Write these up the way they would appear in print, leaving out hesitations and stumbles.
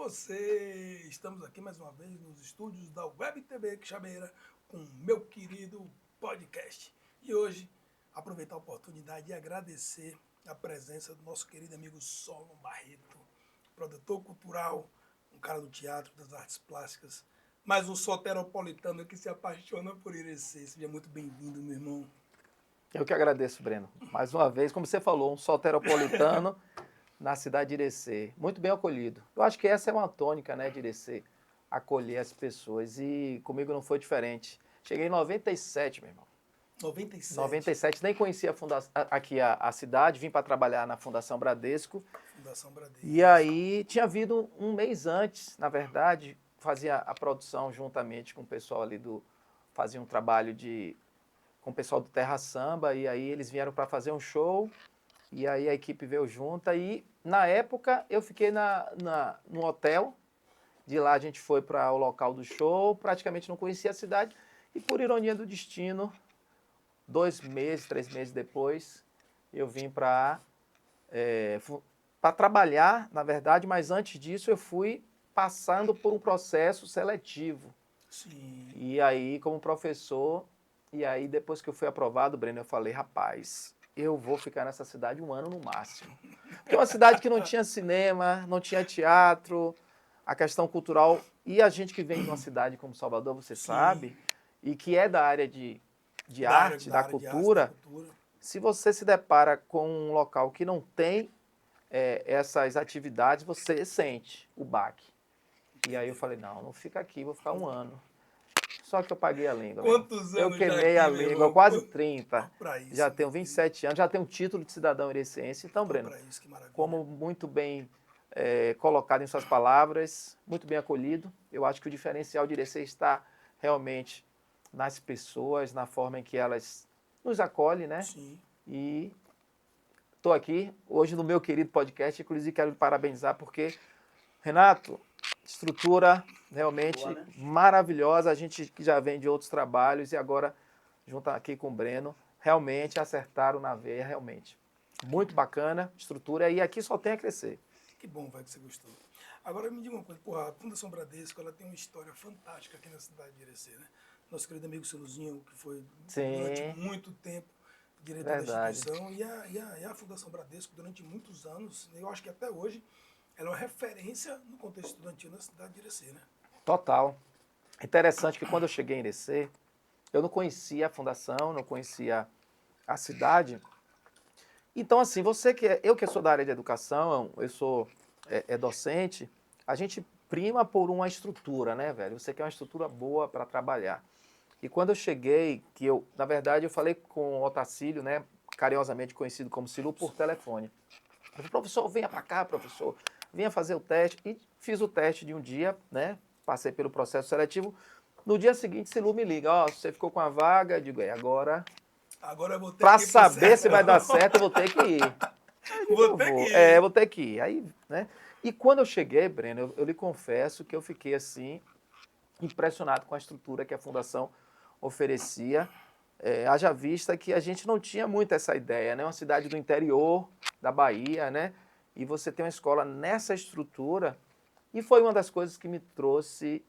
você? Estamos aqui mais uma vez nos estúdios da Web TV Quixabeira com o meu querido podcast. E hoje, aproveitar a oportunidade e agradecer a presença do nosso querido amigo Solon Barreto, produtor cultural, um cara do teatro, das artes plásticas, mais um soteropolitano que se apaixona por Irecê. Seja muito bem-vindo, meu irmão. Eu que agradeço, Breno. Mais uma vez, como você falou, um soteropolitano na cidade de Irecê. Muito bem acolhido. Eu acho que essa é uma tônica, né, de Irecê, acolher as pessoas. E comigo não foi diferente. Cheguei em 97, meu irmão. 97. 97, nem conhecia aqui a cidade, vim para trabalhar na Fundação Bradesco. Fundação Bradesco. E aí tinha havido um mês antes, na verdade, fazia a produção juntamente com o pessoal ali fazia um trabalho com o pessoal do Terra Samba, e aí eles vieram para fazer um show, e aí a equipe veio junta, e na época eu fiquei no hotel, de lá a gente foi para o local do show, praticamente não conhecia a cidade, e por ironia do destino, 2 meses, 3 meses depois, eu vim para trabalhar, na verdade, mas antes disso eu fui passando por um processo seletivo. Sim. E aí, como professor, e aí depois que eu fui aprovado, Breno, eu falei, rapaz, eu vou ficar nessa cidade 1 ano no máximo. Porque é uma cidade que não tinha cinema, não tinha teatro, a questão cultural, e a gente que vem de uma cidade como Salvador, você Sim. sabe, e que é da área de arte, da cultura, se você se depara com um local que não tem essas atividades, você sente o baque. E aí eu falei, não fica aqui, vou ficar 1 ano. Só que eu paguei a língua. Quantos Eu anos queimei já a aqui, meu língua, irmão? quase 30. Pra isso, Já tenho 27 anos, já tenho um título de cidadão ireceense. Então, Breno, pra isso, que maravilha. como muito bem colocado em suas palavras, muito bem acolhido, eu acho que o diferencial de Irecê está realmente nas pessoas, na forma em que elas nos acolhem, né? Sim. E estou aqui hoje no meu querido podcast, inclusive quero lhe parabenizar porque, Renato, estrutura realmente boa, né? maravilhosa, a gente que já vem de outros trabalhos e agora junto aqui com o Breno, realmente acertaram na veia, realmente. Muito bacana, estrutura, e aqui só tem a crescer. Que bom, vai, que você gostou. Agora me diga uma coisa, porra, a Fundação Bradesco, ela tem uma história fantástica aqui na cidade de Irecê, né? Nosso querido amigo Siluzinho, que foi durante muito tempo diretor da instituição, e a Fundação Bradesco, durante muitos anos, eu acho que até hoje, ela é uma referência no contexto estudantil na cidade de Irecê, né? Total. Interessante que quando eu cheguei em Irecê, eu não conhecia a fundação, não conhecia a cidade. Então, assim, eu que sou da área de educação, eu sou docente, a gente prima por uma estrutura, né, velho? Você quer uma estrutura boa para trabalhar. E quando eu cheguei, na verdade, eu falei com o Otacílio, né, carinhosamente conhecido como Silu, por telefone. Eu falei, professor, venha para cá, professor, venha fazer o teste. E fiz o teste de um dia, né, passei pelo processo seletivo. No dia seguinte, Silu me liga, você ficou com a vaga? Eu digo, agora eu vou ter para que ir saber se vai dar certo, eu vou ter que ir. Vou ter que ir. Aí, né? E quando eu cheguei, Breno, eu lhe confesso que eu fiquei assim, impressionado com a estrutura que a Fundação oferecia. Haja vista que a gente não tinha muito essa ideia, né? Uma cidade do interior da Bahia, né? E você tem uma escola nessa estrutura. E foi uma das coisas que me trouxe,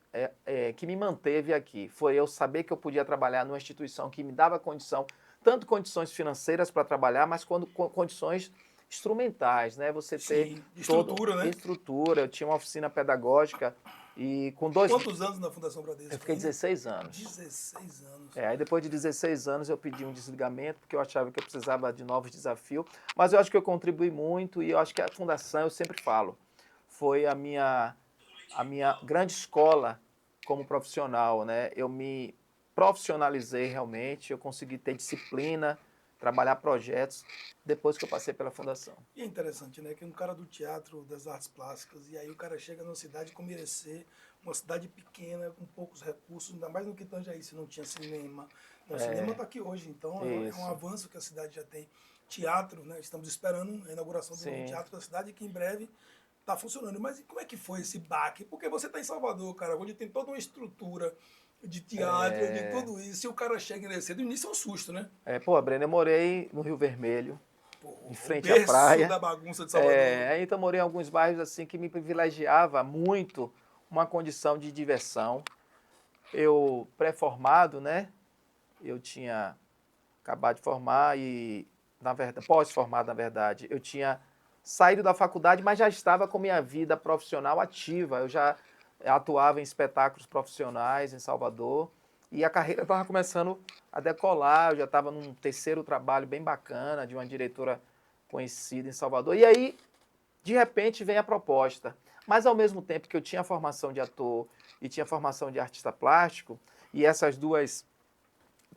que me manteve aqui. Foi eu saber que eu podia trabalhar numa instituição que me dava condição, tanto condições financeiras para trabalhar, mas condições instrumentais, né? Você ter estrutura, né? Estrutura. Eu tinha uma oficina pedagógica e com 2... Quantos anos na Fundação Bradesco? Eu fiquei 16 anos. 16 anos. Aí depois de 16 anos eu pedi um desligamento, porque eu achava que eu precisava de novos desafios, mas eu acho que eu contribuí muito e eu acho que a Fundação, eu sempre falo, foi a minha grande escola como profissional, né? Eu me profissionalizei realmente, eu consegui ter disciplina, trabalhar projetos depois que eu passei pela Fundação. E é interessante, né? Que um cara do teatro, das artes plásticas, e aí o cara chega numa cidade como Irecê, uma cidade pequena, com poucos recursos, ainda mais no que tange a isso, não tinha cinema. O cinema está aqui hoje, então é um avanço que a cidade já tem. Teatro, né? Estamos esperando a inauguração do novo teatro da cidade, que em breve está funcionando. Mas como é que foi esse baque? Porque você está em Salvador, cara, onde tem toda uma estrutura de teatro, de tudo isso, e o cara chega em Irecê, do início é um susto, né? Breno, eu morei no Rio Vermelho. em frente à berço praia. da bagunça de Salvador. Então morei em alguns bairros assim que me privilegiava muito uma condição de diversão. Eu, pré-formado, né? Eu tinha acabado de formar e, na verdade, pós-formado, na verdade, eu tinha saído da faculdade, mas já estava com minha vida profissional ativa. Eu já atuava em espetáculos profissionais em Salvador e a carreira estava começando a decolar. Eu já estava num terceiro trabalho bem bacana de uma diretora conhecida em Salvador. E aí, de repente, vem a proposta. Mas, ao mesmo tempo que eu tinha formação de ator e tinha formação de artista plástico, e esses dois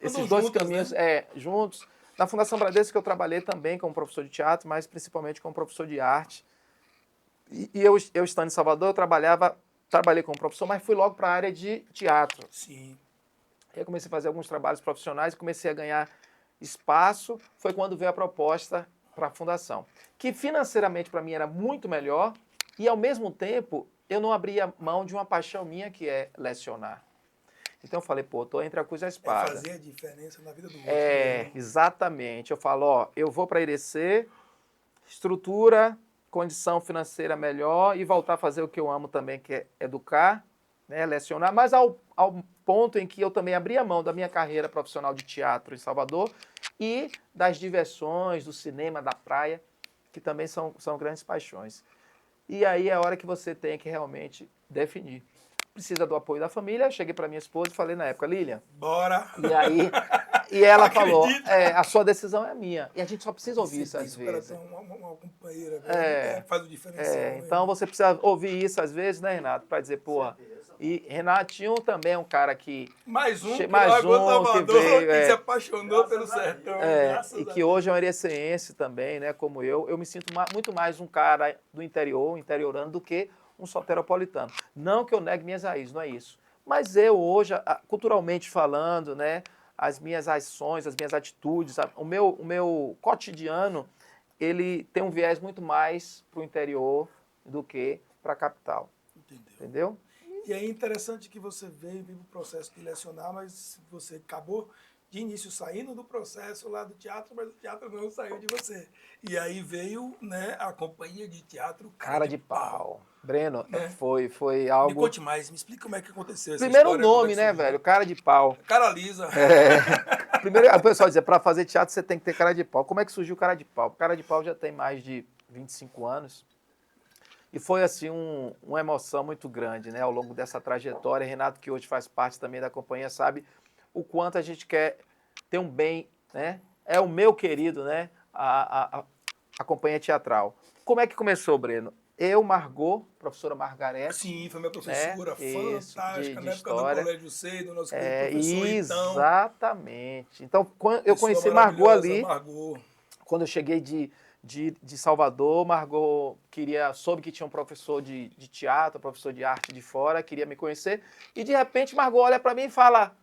juntos, caminhos né? juntos. Na Fundação Bradesco eu trabalhei também como professor de teatro, mas principalmente como professor de arte. E eu estando em Salvador, trabalhei como professor, mas fui logo para a área de teatro. Sim. Aí eu comecei a fazer alguns trabalhos profissionais e comecei a ganhar espaço. Foi quando veio a proposta para a Fundação, que financeiramente para mim era muito melhor e, ao mesmo tempo, eu não abria mão de uma paixão minha, que é lecionar. Então eu falei, pô, tô entre a cruz e a espada. Fazer a diferença na vida do outro. Mesmo. Exatamente. Eu falo, ó, eu vou para Irecê, estrutura, condição financeira melhor e voltar a fazer o que eu amo também, que é educar, né, lecionar, mas ao ponto em que eu também abri a mão da minha carreira profissional de teatro em Salvador e das diversões, do cinema, da praia, que também são grandes paixões. E aí é a hora que você tem que realmente definir. Precisa do apoio da família. Eu cheguei para minha esposa e falei na época, Lilian. Bora! E ela falou, a sua decisão é a minha. E a gente só precisa ouvir isso às vezes. Uma companheira, velho, faz o diferencial. Então você precisa ouvir isso às vezes, né, Renato? Para dizer, porra. E Renatinho também é um cara que... Mais um que veio, que se apaixonou pelo sertão. E que hoje é um ireceense também, né, como eu. Eu me sinto muito mais um cara do interior, interiorano, do que um soteropolitano. Não que eu negue minhas raízes, não é isso. Mas eu hoje, culturalmente falando, né, as minhas ações, as minhas atitudes, o meu cotidiano, ele tem um viés muito mais para o interior do que para a capital. Entendeu? E é interessante que você veio o processo de lecionar, mas você acabou de início saindo do processo lá do teatro, mas o teatro não saiu de você. E aí veio, né, a companhia de teatro Cara de Pau. Breno, né? Foi algo... Me conte mais, me explica como é que aconteceu essa Primeiro história. o nome, né, velho? Cara de Pau. Cara lisa. Primeiro, o pessoal dizia, para fazer teatro você tem que ter cara de pau. Como é que surgiu o Cara de Pau? O Cara de Pau já tem mais de 25 anos. E foi, assim, uma emoção muito grande, né, ao longo dessa trajetória. Renato, que hoje faz parte também da companhia, sabe o quanto a gente quer ter um bem, né? É o meu querido, né, a companhia teatral. Como é que começou, Breno? Eu, Margot, professora Margarete. Sim, foi minha professora, fantástica, de na época do Colégio Sei, do nosso querido professor Exatamente. Então, quando eu conheci Margot ali, quando eu cheguei de Salvador, Margot soube que tinha um professor de teatro, um professor de arte de fora, queria me conhecer, e de repente Margot olha para mim e fala,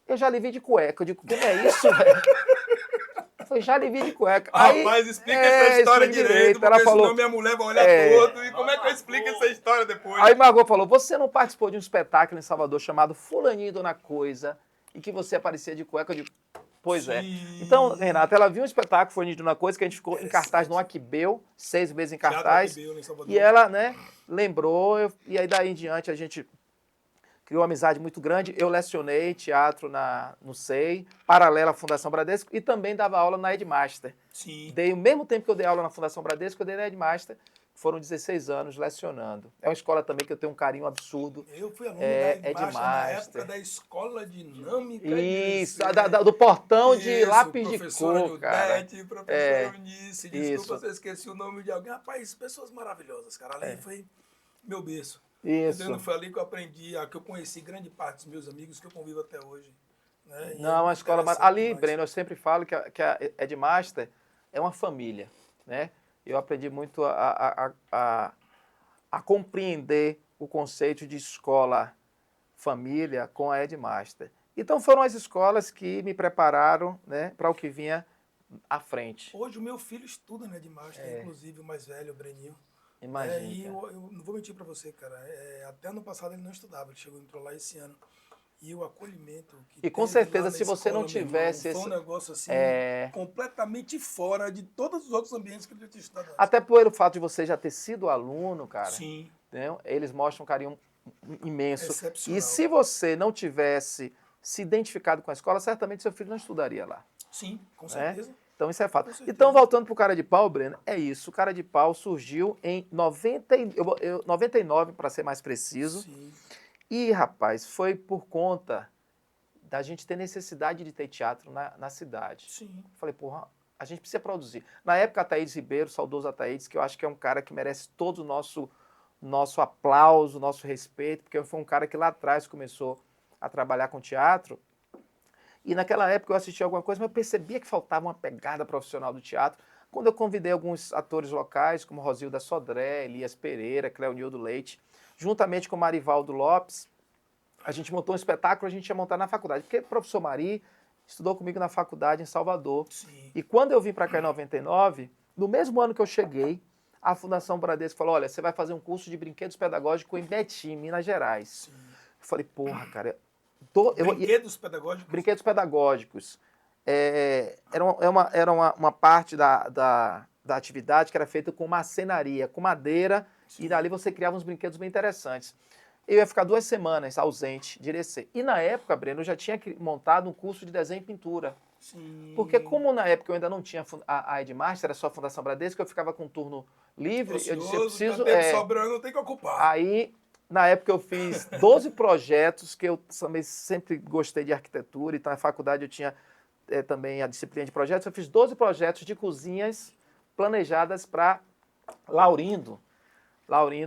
eu já lhe vi de cueca. Eu digo, como é isso, velho? Eu já lhe vi de cueca. Rapaz, explica essa história direito, porque ela falou, senão minha mulher vai olhar pro outro, e como é que eu explico essa história depois? Aí Margot falou, você não participou de um espetáculo em Salvador chamado Fulaninho Dona Coisa, e que você aparecia de cueca? Eu digo, pois é. Então, Renata, ela viu um espetáculo, Fulaninho Dona Coisa, que a gente ficou em cartaz no Aquibeu, 6 meses em cartaz, e ela, né, lembrou, e aí daí em diante a gente criou uma amizade muito grande. Eu lecionei teatro no SEI, paralela à Fundação Bradesco, e também dava aula na Edmaster. Sim. Dei o mesmo tempo que eu dei aula na Fundação Bradesco, eu dei na Edmaster. Foram 16 anos lecionando. É uma escola também que eu tenho um carinho absurdo. Eu fui aluno da Edmaster na época da Escola Dinâmica. Isso, do portão de lápis de cor, cara. Professora Eunice, desculpa se eu esqueci o nome de alguém. Rapaz, pessoas maravilhosas, cara. Ali foi meu berço. Isso. Foi ali que eu aprendi, que eu conheci grande parte dos meus amigos que eu convivo até hoje. Né? Não, uma escola... Ali, Breno, eu sempre falo que a Edmaster é uma família, né? Eu aprendi muito a compreender o conceito de escola família com a Edmaster. Então foram as escolas que me prepararam, né, para o que vinha à frente. Hoje o meu filho estuda na Edmaster, inclusive o mais velho, o Breninho. Imagina. E eu não vou mentir para você, cara. Até ano passado ele não estudava, ele entrou lá esse ano. E o acolhimento que E com teve lá certeza, na se você não escola, meu tivesse irmão, foi um esse. negócio assim, É, completamente fora de todos os outros ambientes que eu já tinha estudado antes. até pelo fato de você já ter sido aluno, cara, Sim, entendeu? Eles mostram um carinho imenso. E excepcional. se você não tivesse se identificado com a escola, certamente seu filho não estudaria lá, Sim, com né? certeza. Então isso é fato. Com Então, certeza. voltando para o Cara de Pau, Breno, é isso. O Cara de Pau surgiu em 99, para ser mais preciso. Sim, E, rapaz, foi por conta da gente ter necessidade de ter teatro na cidade. sim. Falei, porra, a gente precisa produzir. Na época, Ataídes Ribeiro, saudoso Ataídes, que eu acho que é um cara que merece todo o nosso aplauso, nosso respeito, porque foi um cara que lá atrás começou a trabalhar com teatro. E naquela época eu assistia alguma coisa, mas eu percebia que faltava uma pegada profissional do teatro. Quando eu convidei alguns atores locais, como Rosilda Sodré, Elias Pereira, Cleonildo Leite, juntamente com Marivaldo Lopes, a gente montou um espetáculo, a gente ia montar na faculdade. Porque o professor Mari estudou comigo na faculdade em Salvador. Sim, E quando eu vim para cá em 99, no mesmo ano que eu cheguei, a Fundação Bradesco falou, olha, você vai fazer um curso de brinquedos pedagógicos em Betim, Minas Gerais. sim. Eu falei, porra, cara, Brinquedos pedagógicos? brinquedos pedagógicos. Era uma parte da atividade que era feita com marcenaria, com madeira, Sim. e dali você criava uns brinquedos bem interessantes. Eu ia ficar 2 semanas ausente de Irecê. E na época, Breno, eu já tinha montado um curso de desenho e pintura. Sim. Porque como na época eu ainda não tinha a Edmaster, era só a Fundação Bradesco, eu ficava com um turno livre, eu disse, eu preciso... tempo sobrando, não tem que ocupar. Aí, na época, eu fiz 12 projetos, que eu também sempre gostei de arquitetura, então na faculdade eu tinha também a disciplina de projetos, eu fiz 12 projetos de cozinhas planejadas para Laurindo,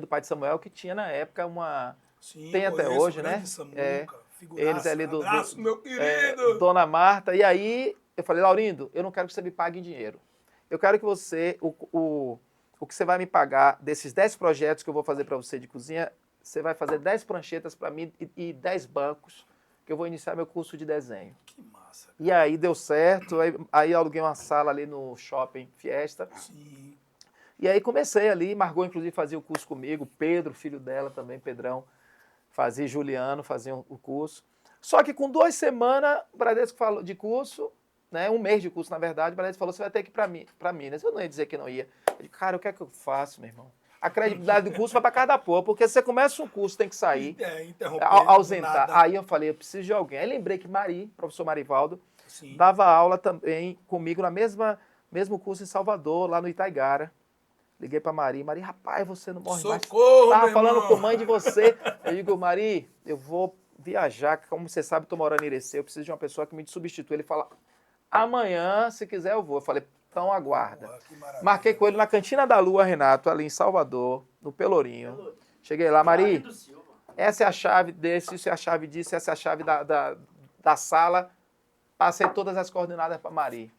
pai de Samuel, que tinha na época uma... Sim, tem até conheço, hoje, né? grande Samuca, figuraça. Eles ali Abraço, meu querido! Dona Marta, e aí eu falei, Laurindo, eu não quero que você me pague em dinheiro. Eu quero que você, o que você vai me pagar desses 10 projetos que eu vou fazer para você de cozinha, você vai fazer 10 pranchetas para mim e 10 bancos, que eu vou iniciar meu curso de desenho. Que massa. E aí deu certo, aí eu aluguei uma sala ali no shopping Fiesta. Sim. E aí comecei ali, Margot inclusive fazia o curso comigo, Pedro, filho dela também, Pedrão, fazia, Juliano fazia o curso. Só que com 2 semanas, o Bradesco falou de curso, né, 1 mês de curso na verdade, o Bradesco falou, você vai ter que ir para Minas. Eu não ia dizer que não ia. Eu disse, cara, o que é que eu faço, meu irmão? A credibilidade do curso vai para cada porra, porque você começa um curso, tem que sair, Interromper, ausentar. nada. Aí eu falei, eu preciso de alguém. Aí lembrei que professor Marivaldo, Sim. dava aula também comigo na mesmo curso em Salvador, lá no Itaigara. Liguei pra Mari, rapaz, você não morre mais. Socorro, Tava meu falando irmão. com a mãe de você. Eu digo, Mari, eu vou viajar, que como você sabe, eu tô morando em Irecê, eu preciso de uma pessoa que me substitua. Ele fala, amanhã, se quiser, eu vou. Eu falei, então aguarda. Porra, que maravilha. Marquei com ele na Cantina da Lua, Renato, ali em Salvador, no Pelourinho. Cheguei lá, Mari, essa é a chave desse, isso é a chave disso, essa é a chave da sala. Passei todas as coordenadas pra Mari.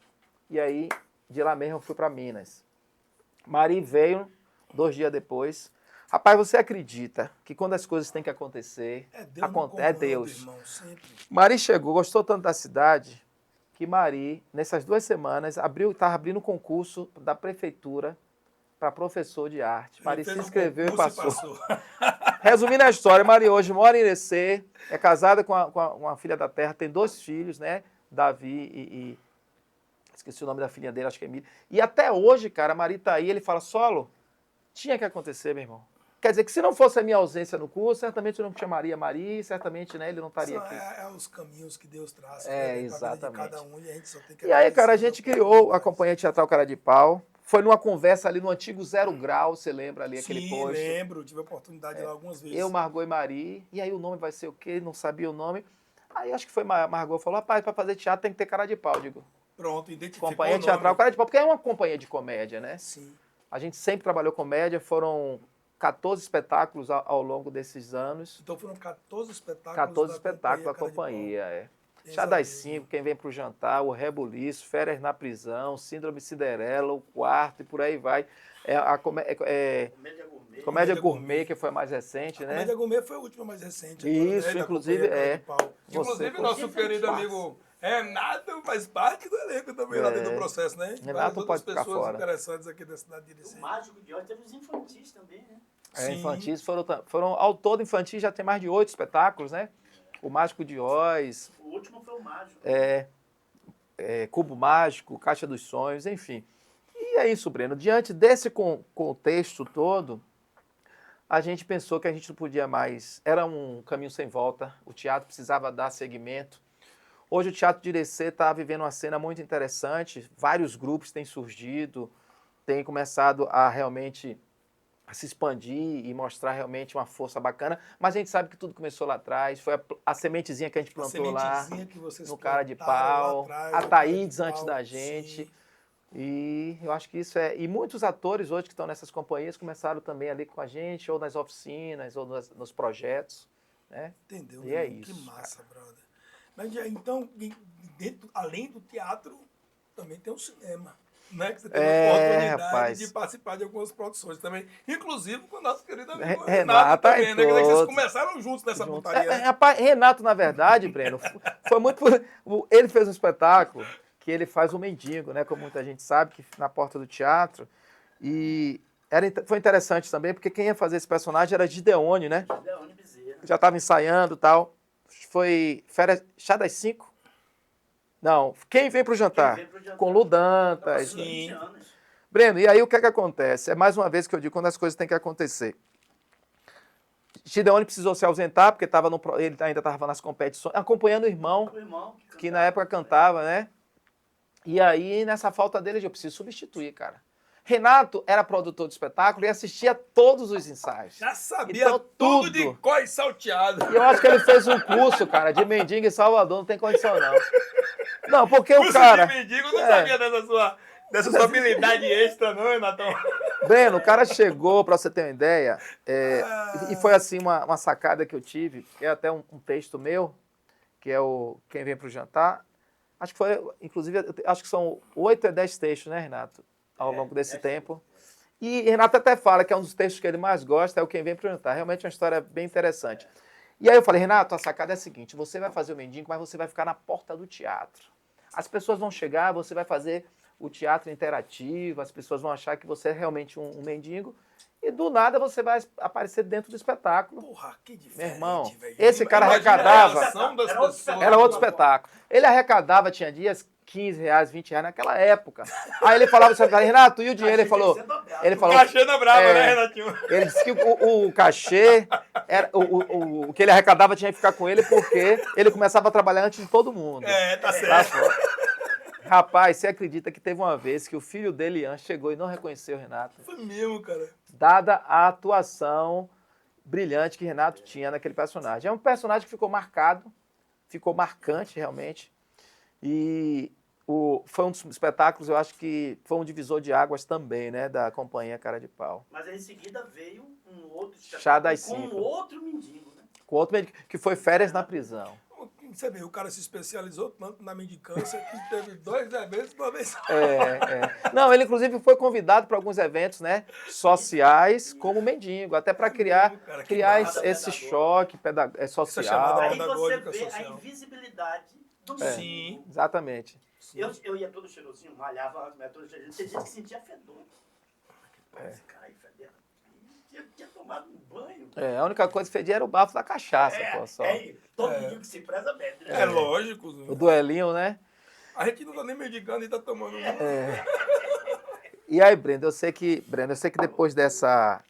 E aí, de lá mesmo, eu fui pra Minas. Mari veio 2 dias depois. Rapaz, você acredita que quando as coisas têm que acontecer, É Deus, é Deus. Irmão, sempre. Mari chegou, gostou tanto da cidade, que Mari, nessas 2 semanas, estava abrindo um concurso da prefeitura para professor de arte. Mari se inscreveu e passou. Resumindo a história, Mari hoje mora em Irecê, é casada com uma filha da terra, tem 2 filhos, né? Davi e esqueci o nome da filha dele, acho que é Emília. E até hoje, cara, a Mari tá aí, ele fala, Solo, tinha que acontecer, meu irmão. Quer dizer que se não fosse a minha ausência no curso, certamente eu não chamaria Mari, certamente, né, ele não estaria aqui. É os caminhos que Deus traz Exatamente. pra vida de cada um, e a gente só tem que E aí, cara, a gente agradecer, criou a Companhia Teatral Cara de Pau. Foi numa conversa ali no antigo 0 Grau, você lembra ali aquele posto? Sim, lembro, tive a oportunidade lá algumas vezes. Eu, Margot e Mari, e aí o nome vai ser o quê? Não sabia o nome. Aí acho que foi Margot, falou, rapaz, pra fazer teatro tem que ter Cara de Pau, digo. Pronto, identificou Companhia o nome. Teatral Cara de Pau, porque é uma companhia de comédia, né? Sim. A gente sempre trabalhou comédia, foram 14 espetáculos ao longo desses anos. Então foram 14 espetáculos 14 espetáculos da Cara de Pau. companhia, Chá das 5, Quem Vem Pro Jantar, O Rebuliço, Férias na Prisão, Síndrome Cinderela, O Quarto e por aí vai. Comédia Gourmet, que foi a mais recente, né? Comédia Gourmet foi a última mais recente. Isso, agora, né, inclusive, Cara de Pau. Você Inclusive, nosso querido amigo Renato faz parte do elenco também lá dentro do processo, né? Renato Várias pode ficar outras pessoas fora. interessantes aqui da cidade de Irecê. O Mágico de Oz teve os infantis também, né? Infantis foram ao todo infantis já tem mais de 8 espetáculos, né? O Mágico de Oz, O último foi o Mágico. Cubo Mágico, Caixa dos Sonhos, enfim. E é isso, Breno. Diante desse contexto todo, a gente pensou que a gente não podia mais. Era um caminho sem volta. O teatro precisava dar seguimento. Hoje o Teatro de Irecê está vivendo uma cena muito interessante. Vários grupos têm surgido, têm começado a realmente se expandir e mostrar realmente uma força bacana. Mas a gente sabe que tudo começou lá atrás. Foi a sementezinha que a gente plantou lá, que vocês no Cara de plantaram lá Pau. atrás, A no Cara de Thaídes antes Pau, da gente. sim. E eu acho que isso é. E muitos atores hoje que estão nessas companhias começaram também ali com a gente, ou nas oficinas, ou nos projetos. Né? Entendeu? E meu é irmão? Que isso, massa, brother. Mas então, além do teatro, também tem o cinema. Né? Que você teve a oportunidade rapaz. de participar de algumas produções também. Inclusive com o nosso querido amigo Renato Renato também, em né? Quer dizer que vocês todos. começaram juntos nessa Juntos. putaria, né? Rapaz, Renato, na verdade, Breno, foi muito. Ele fez um espetáculo que ele faz o mendigo, né? Como muita gente sabe, que na porta do teatro. E foi interessante também, porque quem ia fazer esse personagem era Gideone, né? Gideone Bezerra. Já estava ensaiando e tal. Foi férias. Chá das 5? Não, Quem Vem Pro Jantar? Quem Vem Pro Jantar. Com Lu Dantas. Sim. 20 anos. Breno, e aí o que é que acontece? É mais uma vez que eu digo quando as coisas têm que acontecer. Gideone precisou se ausentar, porque ele ainda estava nas competições, acompanhando o irmão, O irmão que na época cantava, né? E aí, nessa falta dele, eu preciso substituir, cara. Renato era produtor de espetáculo e assistia todos os ensaios. Já sabia Então, tudo de coi salteado. E eu acho que ele fez um curso, cara, de mendigo em Salvador, não tem condição, não. Não, porque Curso o cara... de mendigo, eu não sabia dessa sua habilidade extra, não, Renatão. Breno, o cara chegou, pra você ter uma ideia, e foi assim uma sacada que eu tive, que é até um texto meu, que é o Quem Vem Pro Jantar. Acho que foi, inclusive, acho que são 8 ou 10 textos, né, Renato? Ao longo desse tempo. E Renato até fala que é um dos textos que ele mais gosta, é o Quem Vem Pro Jantar. Realmente é uma história bem interessante. E aí eu falei, Renato, a sacada é a seguinte, você vai fazer o mendigo, mas você vai ficar na porta do teatro. As pessoas vão chegar, você vai fazer o teatro interativo, as pessoas vão achar que você é realmente um mendigo, e do nada você vai aparecer dentro do espetáculo. Porra, que diferente, meu irmão, velho. esse cara Imagina arrecadava... a reação das pessoas. Era outro espetáculo. Ele arrecadava, tinha dias, R$15, R$20 naquela época. Aí ele falava assim, Renato, e o dinheiro? Ele falou... O cachê na brava, né, Renatinho? Ele disse que o cachê, o que ele arrecadava tinha que ficar com ele porque ele começava a trabalhar antes de todo mundo. Tá certo. Rapaz, você acredita que teve uma vez que o filho dele, Ian, chegou e não reconheceu o Renato? Foi mesmo, cara. Dada a atuação brilhante que Renato tinha naquele personagem. É um personagem que ficou marcado, ficou marcante realmente. E foi um dos espetáculos, eu acho que foi um divisor de águas também, né, da companhia Cara de Pau. Mas aí em seguida veio um outro Chá das espetáculo com 5. um outro mendigo, né? Com outro mendigo, que foi Férias na Prisão. Você vê, o cara se especializou tanto na mendicância que teve 2 eventos de uma vez. Não, ele inclusive foi convidado para alguns eventos, né, sociais, como mendigo, até para criar esse choque social. Aí você pedagógica vê social. a invisibilidade do mendigo. Sim. Exatamente. Eu ia todo cheirosinho, malhava, todo cheirosinho. Tem gente que sentia fedor. Esse cara aí fedendo. Tinha tomado um banho. A única coisa que fedia era o bafo da cachaça, pô, só. Todo mendigo que se preza bebe, né? É lógico. O duelinho, né? A gente não tá nem medicando e tá tomando. E aí, Brenda, eu sei que depois dessa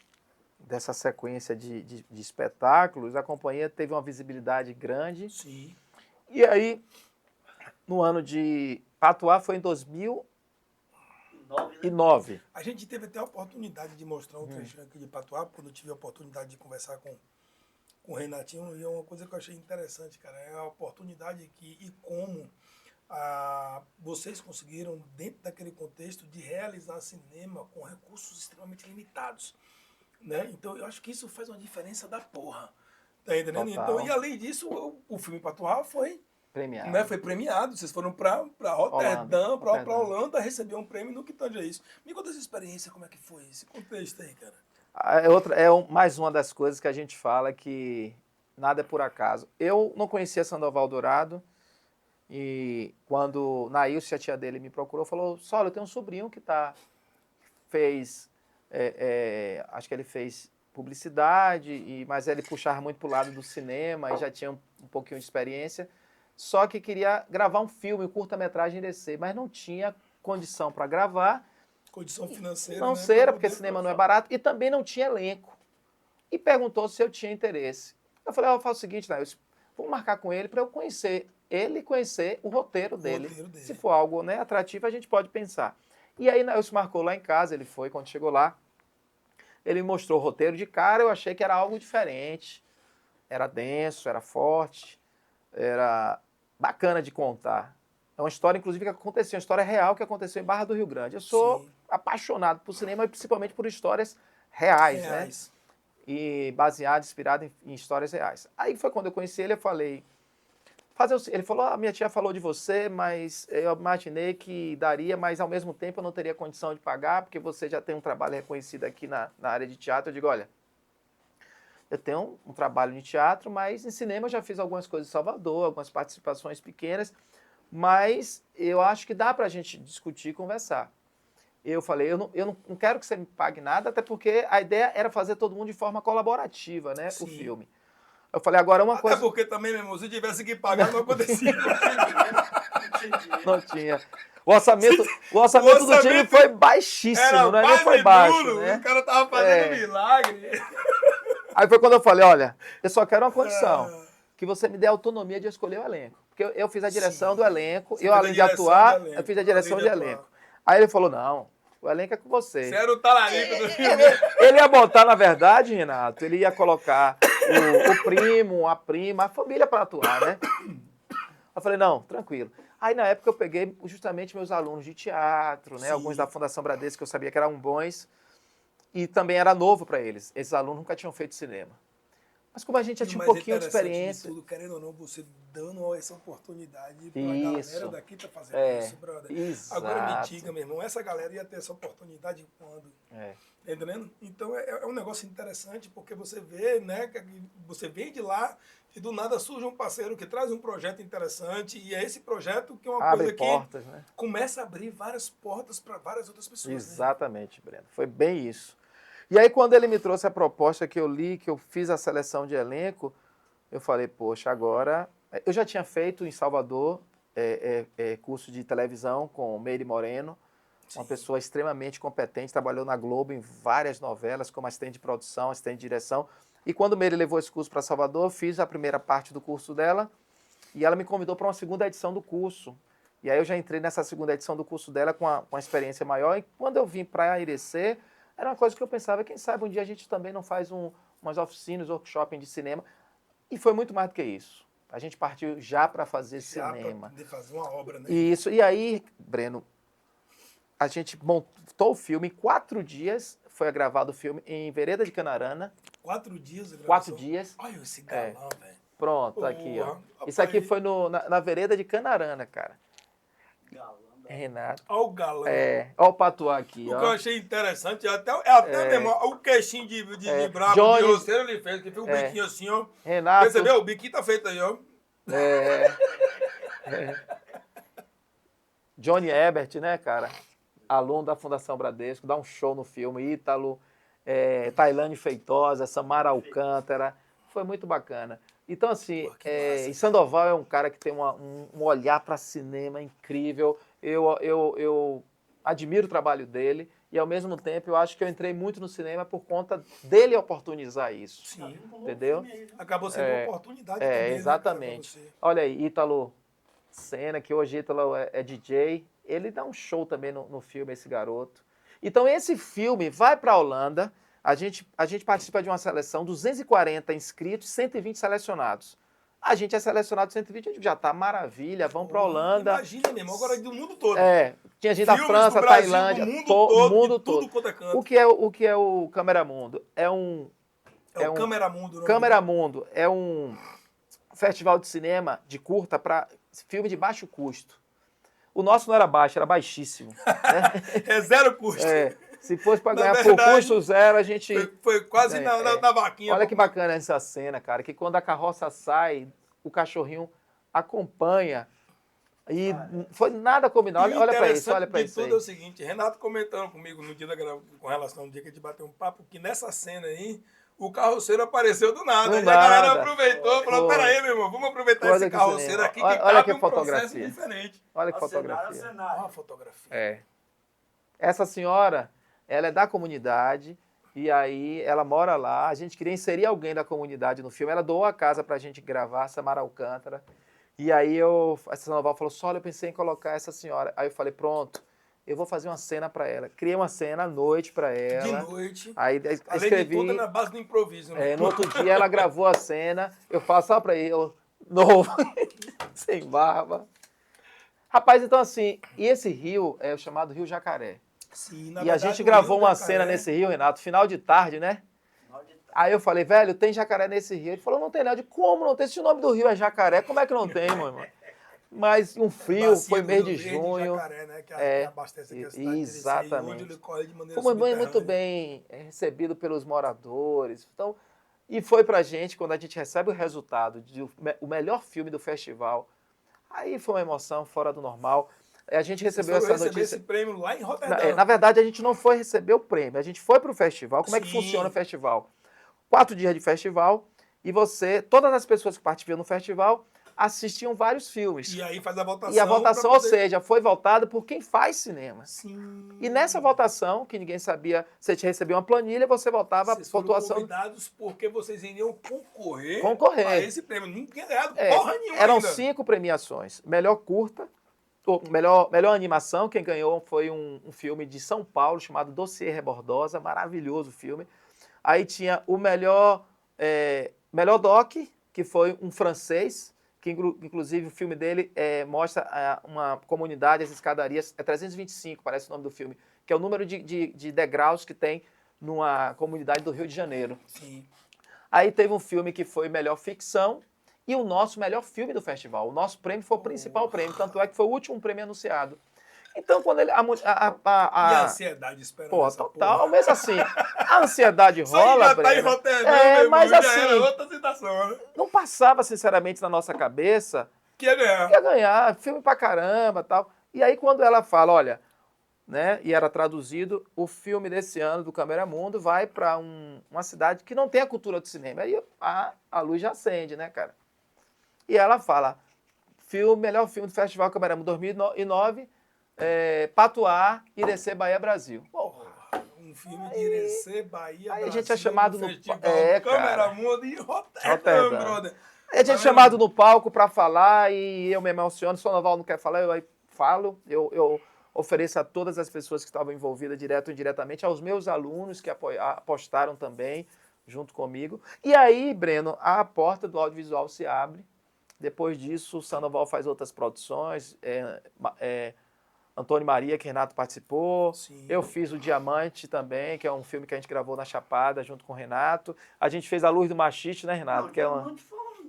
sequência de espetáculos, a companhia teve uma visibilidade grande. Sim. E aí, no ano de Patuá, foi em 2009. A gente teve até a oportunidade de mostrar um trechinho aqui de Patuá, quando eu tive a oportunidade de conversar com o Renatinho, e é uma coisa que eu achei interessante, cara, é a oportunidade aqui e como vocês conseguiram, dentro daquele contexto, de realizar cinema com recursos extremamente limitados, né? Então, eu acho que isso faz uma diferença da porra, tá entendendo? Então, e além disso, o filme Patuá foi premiado. Né, foi premiado, vocês foram para Roterdã, para Holanda, receber um prêmio no que tange a isso. Me conta essa experiência, como é que foi esse contexto aí, cara? Mais uma das coisas que a gente fala que nada é por acaso. Eu não conhecia Sandoval Dourado e quando Nailce, a tia dele, me procurou, falou, Solo, eu tenho um sobrinho que acho que ele fez publicidade, mas ele puxava muito pro lado do cinema e já tinha um pouquinho de experiência, só que queria gravar um filme, um curta-metragem em DC, mas não tinha condição para gravar, Condição financeira, não né? sei, pra porque poder- cinema não é barato, e também não tinha elenco. E perguntou se eu tinha interesse. Eu falei, eu faço o seguinte, Nailson, vou marcar com ele para eu conhecer ele e conhecer o roteiro dele. roteiro dele. Se for algo, né, atrativo, a gente pode pensar. E aí Nailson marcou lá em casa, ele foi, quando chegou lá, ele me mostrou o roteiro de cara, eu achei que era algo diferente. Era denso, era forte, era bacana de contar. É uma história, inclusive, que aconteceu, uma história real que aconteceu em Barra do Rio Grande. Eu sou Sim. apaixonado por cinema, e principalmente por histórias reais, né? Reais. E baseado, inspirado em histórias reais. Aí foi quando eu conheci ele, eu falei, ele falou, minha tia falou de você, mas eu imaginei que daria, mas ao mesmo tempo eu não teria condição de pagar, porque você já tem um trabalho reconhecido aqui na área de teatro. Eu digo, olha, eu tenho um trabalho de teatro, mas em cinema eu já fiz algumas coisas em Salvador, algumas participações pequenas, mas eu acho que dá pra gente discutir e conversar. Eu falei, eu não quero que você me pague nada, até porque a ideia era fazer todo mundo de forma colaborativa, né, o Sim. filme. Eu falei, agora uma Até coisa... porque também, meu irmão, se tivesse que pagar, não acontecia. Não tinha. O orçamento do time foi baixíssimo, Era não é nem quase foi baixo, nulo, né? o cara tava fazendo milagre. Aí foi quando eu falei, olha, eu só quero uma condição, que você me dê autonomia de escolher o elenco. Porque eu fiz a direção Sim. do elenco, Você eu fez a além de direção atuar, de elenco, eu fiz a direção além de de atuar. elenco. Aí ele falou, não, o elenco é com você. Você era o talarico do filme. Ele ia botar, na verdade, Renato, ele ia colocar o primo, a prima, a família para atuar, né? Eu falei, não, tranquilo. Aí, na época, eu peguei justamente meus alunos de teatro, né? Sim. Alguns da Fundação Bradesco que eu sabia que eram bons. E também era novo para eles. Esses alunos nunca tinham feito cinema. Mas como a gente já tinha um pouquinho de experiência... De tudo, querendo ou não, você dando essa oportunidade pra Isso. galera daqui tá fazendo É, isso, brother. exato. Agora me diga, meu irmão, essa galera ia ter essa oportunidade quando? É. Tá entendendo? Então é um negócio interessante, porque você vê, né, que você vem de lá e do nada surge um parceiro que traz um projeto interessante, e é esse projeto que é uma Abre coisa portas, que né? começa a abrir várias portas para várias outras pessoas. Né? Exatamente, Breno. Foi bem isso. E aí, quando ele me trouxe a proposta que eu li, que eu fiz a seleção de elenco, eu falei, poxa, agora... Eu já tinha feito em Salvador curso de televisão com Meire Moreno, uma pessoa extremamente competente, trabalhou na Globo em várias novelas, como assistente de produção, assistente de direção. E quando Meire levou esse curso para Salvador, eu fiz a primeira parte do curso dela e ela me convidou para uma segunda edição do curso. E aí eu já entrei nessa segunda edição do curso dela com uma experiência maior. E quando eu vim para Irecê, era uma coisa que eu pensava, quem sabe um dia a gente também não faz umas oficinas, workshop de cinema. E foi muito mais do que isso. A gente partiu já para fazer cinema. Já para fazer uma obra, né? Isso. E aí, Breno, a gente montou o filme em 4 dias. Foi gravado o filme em Vereda de Canarana. 4 dias de gravação? 4 dias. Olha esse galão, velho. Pronto, Porra, aqui, ó. rapaz. Isso aqui foi na Vereda de Canarana, cara. Galã, Renato. Olha o galão. Ó o patuá aqui, O que eu ó. achei interessante, até mesmo, o queixinho de brabo, Johnny- de roceiro ele fez, que fez um biquinho assim, ó. Renato. Percebeu? O biquinho tá feito aí, ó. Johnny Ebert, né, cara? Aluno da Fundação Bradesco, dá um show no filme. Ítalo, Tailane Feitosa, Samara Alcântara. Foi muito bacana. Então, assim, Pô, que massa, e Sandoval é um cara que tem um olhar para cinema incrível. Eu admiro o trabalho dele e, ao mesmo tempo, eu acho que eu entrei muito no cinema por conta dele oportunizar isso. Sim. Entendeu? Acabou sendo uma oportunidade também, né, Exatamente. cara, pra você. Olha aí, Ítalo Senna, que hoje Ítalo é DJ, ele dá um show também no filme, esse garoto. Então, esse filme vai para a Holanda, a gente participa de uma seleção, 240 inscritos, 120 selecionados. A gente é selecionado 120, a gente já tá maravilha, vamos para a Holanda. Imagina mesmo, agora do mundo todo. Tinha gente da Filmes França, do Brasil, Tailândia, do mundo todo, mundo de tudo todo. quanto é canto. O que é o Cameramundo? É o Cameramundo. não é? Cameramundo é um festival de cinema de curta para filme de baixo custo. O nosso não era baixo, era baixíssimo. Né? É zero custo. Se fosse para Na ganhar verdade, por custo zero, a gente... Foi quase na vaquinha. Olha que bacana essa cena, cara, que quando a carroça sai, o cachorrinho acompanha. E foi nada combinado. Olha para isso, olha para isso aí. Tudo é o seguinte, Renato comentando comigo no dia com relação ao dia que a gente bateu um papo, que nessa cena aí, o carroceiro apareceu do nada. Do E a galera nada. aproveitou, falou, Foi. peraí, meu irmão, vamos aproveitar Coisa esse de carroceiro cinema. aqui que Olha cabe que um processo fotografia. diferente. Olha que Ao cenário, ao fotografia. Olha cenário. a fotografia. É. Essa senhora, ela é da comunidade e aí ela mora lá. A gente queria inserir alguém da comunidade no filme. Ela doou a casa pra gente gravar, Samara Alcântara. E aí a Sandoval falou, Sólia, eu pensei em colocar essa senhora. Aí eu falei, pronto, eu vou fazer uma cena pra ela. Criei uma cena à noite pra ela. De noite. Aí Além escrevi. de tudo, é na base do improviso. Né? No outro dia ela gravou a cena. Eu faço só pra ele, novo, sem barba. Rapaz, então assim, e esse rio é o chamado Rio Jacaré. Sim, na E a verdade, gente o gravou Rio uma Jacaré- cena nesse rio, Renato, final de tarde, né? Final de tarde. Aí eu falei, velho, tem jacaré nesse rio. Ele falou, não tem nada. Eu disse, como não tem? Se o nome do rio é Jacaré, como é que não tem, meu irmão? Mas um frio, Bacia foi do mês Rio de Verde, junho. Jacaré, né? Que abastece aqui a cidade de Terecê, Exatamente. e onde ele corre de maneira Fomos muito subterrânea. bem recebido pelos moradores. Então, e foi pra gente, quando a gente recebe o resultado de o melhor filme do festival, aí foi uma emoção fora do normal. A gente recebeu Vocês foram essa receber notícia. esse prêmio lá em Roterdã. Na verdade, a gente não foi receber o prêmio, a gente foi para o festival. Como é que Sim. funciona o festival? 4 dias de festival e todas as pessoas que participam no festival assistiam vários filmes. E aí faz a votação. E a votação, pra ou seja, foi votada por quem faz cinema. Sim. E nessa votação, que ninguém sabia, você recebia uma planilha, você votava a Vocês foram pontuação. convidados porque vocês iriam concorrer Concorrer. a esse prêmio. Ninguém tinha ganhado É, porra nenhuma eram ainda. 5 premiações. Melhor curta, melhor animação, quem ganhou foi um filme de São Paulo chamado Dossiê Rebordosa, maravilhoso filme. Aí tinha o melhor doc, que foi um francês, que inclusive o filme dele mostra uma comunidade, as escadarias, é 325, parece o nome do filme, que é o número de degraus que tem numa comunidade do Rio de Janeiro. Sim. Aí teve um filme que foi melhor ficção e o nosso melhor filme do festival. O nosso prêmio foi o principal prêmio, tanto é que foi o último prêmio anunciado. Então, quando ele... E a ansiedade esperando Pô, essa total, porra. mas assim, a ansiedade Isso aí rola, já tá em Breno. Roterdã, meu irmão, Mas já assim, era outra situação, né? não passava sinceramente na nossa cabeça Que ia ganhar. que ia ganhar, filme pra caramba tal. E aí quando ela fala, olha, né, e era traduzido, o filme desse ano do Câmera Mundo vai pra uma cidade que não tem a cultura do cinema. Aí a luz já acende, né, cara? E ela fala, melhor filme do Festival Câmera Mundo 2009, Patuá, Irecê, Bahia, Brasil. Porra, um filme de Irecê, Bahia, aí a Brasil, gente é chamado no- festival cara. Câmera Mundo e Roterdã, Roterdã. brother. A gente é chamado no palco para falar e eu me emociono. Se o Noval não quer falar, eu aí falo. Eu ofereço a todas as pessoas que estavam envolvidas, direto ou indiretamente, aos meus alunos que apostaram também junto comigo. E aí, Breno, a porta do audiovisual se abre. Depois disso, o Sandoval faz outras produções. Antônio Maria, que Renato participou. Sim. Eu fiz o Diamante também, que é um filme que a gente gravou na Chapada junto com o Renato. A gente fez A Luz do Machiste, né, Renato? Não, Que é Diamante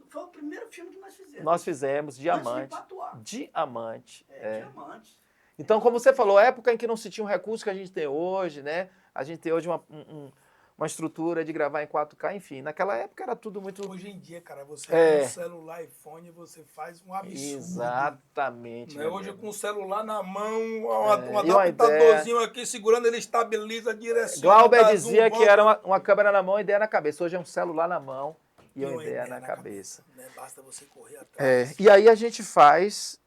foi o primeiro filme que nós fizemos. Nós fizemos Antes de Diamante. Patuá. Diamante. Diamante. Então, como você falou, época em que não se tinha um recurso que a gente tem hoje, né? A gente tem hoje uma estrutura de gravar em 4K, enfim. Naquela época era tudo muito... Hoje em dia, cara, você É. com o celular iPhone, você faz um absurdo. Exatamente. Né? meu Hoje amigo. com o celular na mão, um e uma adaptadorzinho aqui segurando, ele estabiliza a direção. Glauber dá dizia zoom, que volta. era uma câmera na mão e ideia na cabeça. Hoje é um celular na mão e uma uma ideia na cabeça. Né? Basta você correr atrás. E aí a gente faz,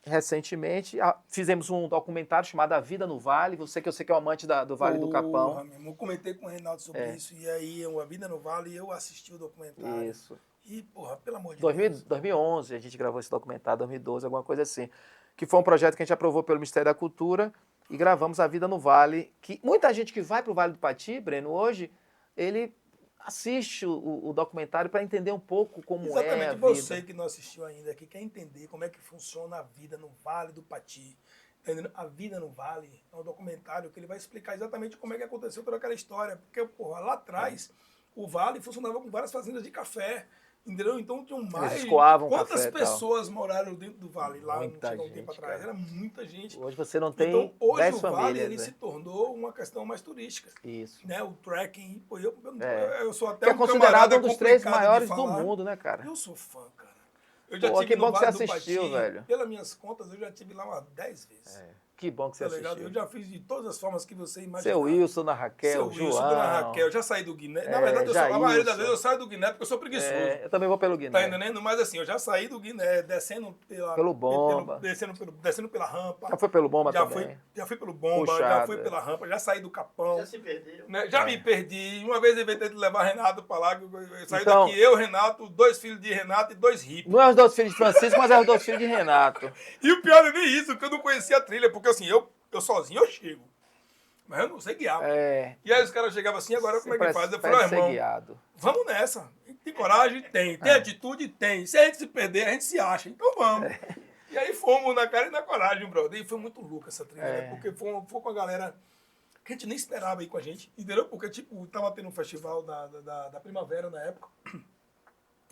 recentemente, fizemos um documentário chamado A Vida no Vale. Você que eu sei que é um amante do Vale do Capão. Porra, meu irmão, eu comentei com o Reinaldo sobre isso, e aí, A Vida no Vale, eu assisti o documentário. Isso. E, porra, pelo amor de 2011 a gente gravou esse documentário, 2012, alguma coisa assim. Que foi um projeto que a gente aprovou pelo Ministério da Cultura e gravamos A Vida no Vale. Que muita gente que vai para o Vale do Pati, Breno, hoje, ele assiste o documentário para entender um pouco como é a Exatamente, vida. você que não assistiu ainda, que quer entender como é que funciona a vida no Vale do Pati. Entendendo? A Vida no Vale é um documentário que ele vai explicar exatamente como é que aconteceu toda aquela história. Porque, porra, lá atrás, o Vale funcionava com várias fazendas de café. Entendeu? Então tinham mais. escoavam Quantas café e tal. pessoas moraram dentro do Vale lá Muita não tinha um gente, tempo atrás? cara. Era muita gente. Hoje você não tem Então, hoje 10 o Vale famílias, ele né? se tornou uma questão mais turística. Isso. Né? O trekking, pô, eu sou Que até é um considerado camarada um dos 3 complicado de maiores do falar. mundo, né, cara? Eu sou fã, cara. Eu já Pô, tive que no bom que Vale você do assistiu, Pati, velho. Pelas minhas contas, eu já tive lá umas 10 vezes. Que bom que você Tá ligado? assistiu. Eu já fiz de todas as formas que você imaginar. Seu Wilson, Dona Raquel, Seu Wilson, João. Dona Raquel, já saí do Guiné. Na verdade, a maioria das vezes eu saio do Guiné porque eu sou preguiçoso. Eu também vou pelo Tá Guiné. entendendo? Mas assim, eu já saí do Guiné, descendo Pelo Bomba. descendo pela rampa. Já foi pelo Bomba já também. Já fui pelo Bomba, Puxada. já fui pela rampa, já saí do Capão. Já se perdeu. Né? Já me perdi. Uma vez eu inventei de levar Renato pra lá. Eu saí Então- daqui, eu, Renato, 2 filhos de Renato e 2 hippies. Não é os 2 filhos de Francisco, mas é os 2 filhos de Renato. E o pior não é nem isso, que eu não conhecia a trilha, porque assim, eu sozinho eu chego. Mas eu não sei guiar. É. E aí os caras chegavam assim, agora como é que faz? Eu falei, Parece ser irmão, guiado. vamos nessa. Tem coragem? Tem. Tem atitude? Tem. Se a gente se perder, a gente se acha. Então vamos. E aí fomos na cara e na coragem, brother. E foi muito louca essa trilha, né? Porque foi com a galera que a gente nem esperava ir com a gente, entendeu? Porque, tipo, tava tendo um festival da Primavera na época,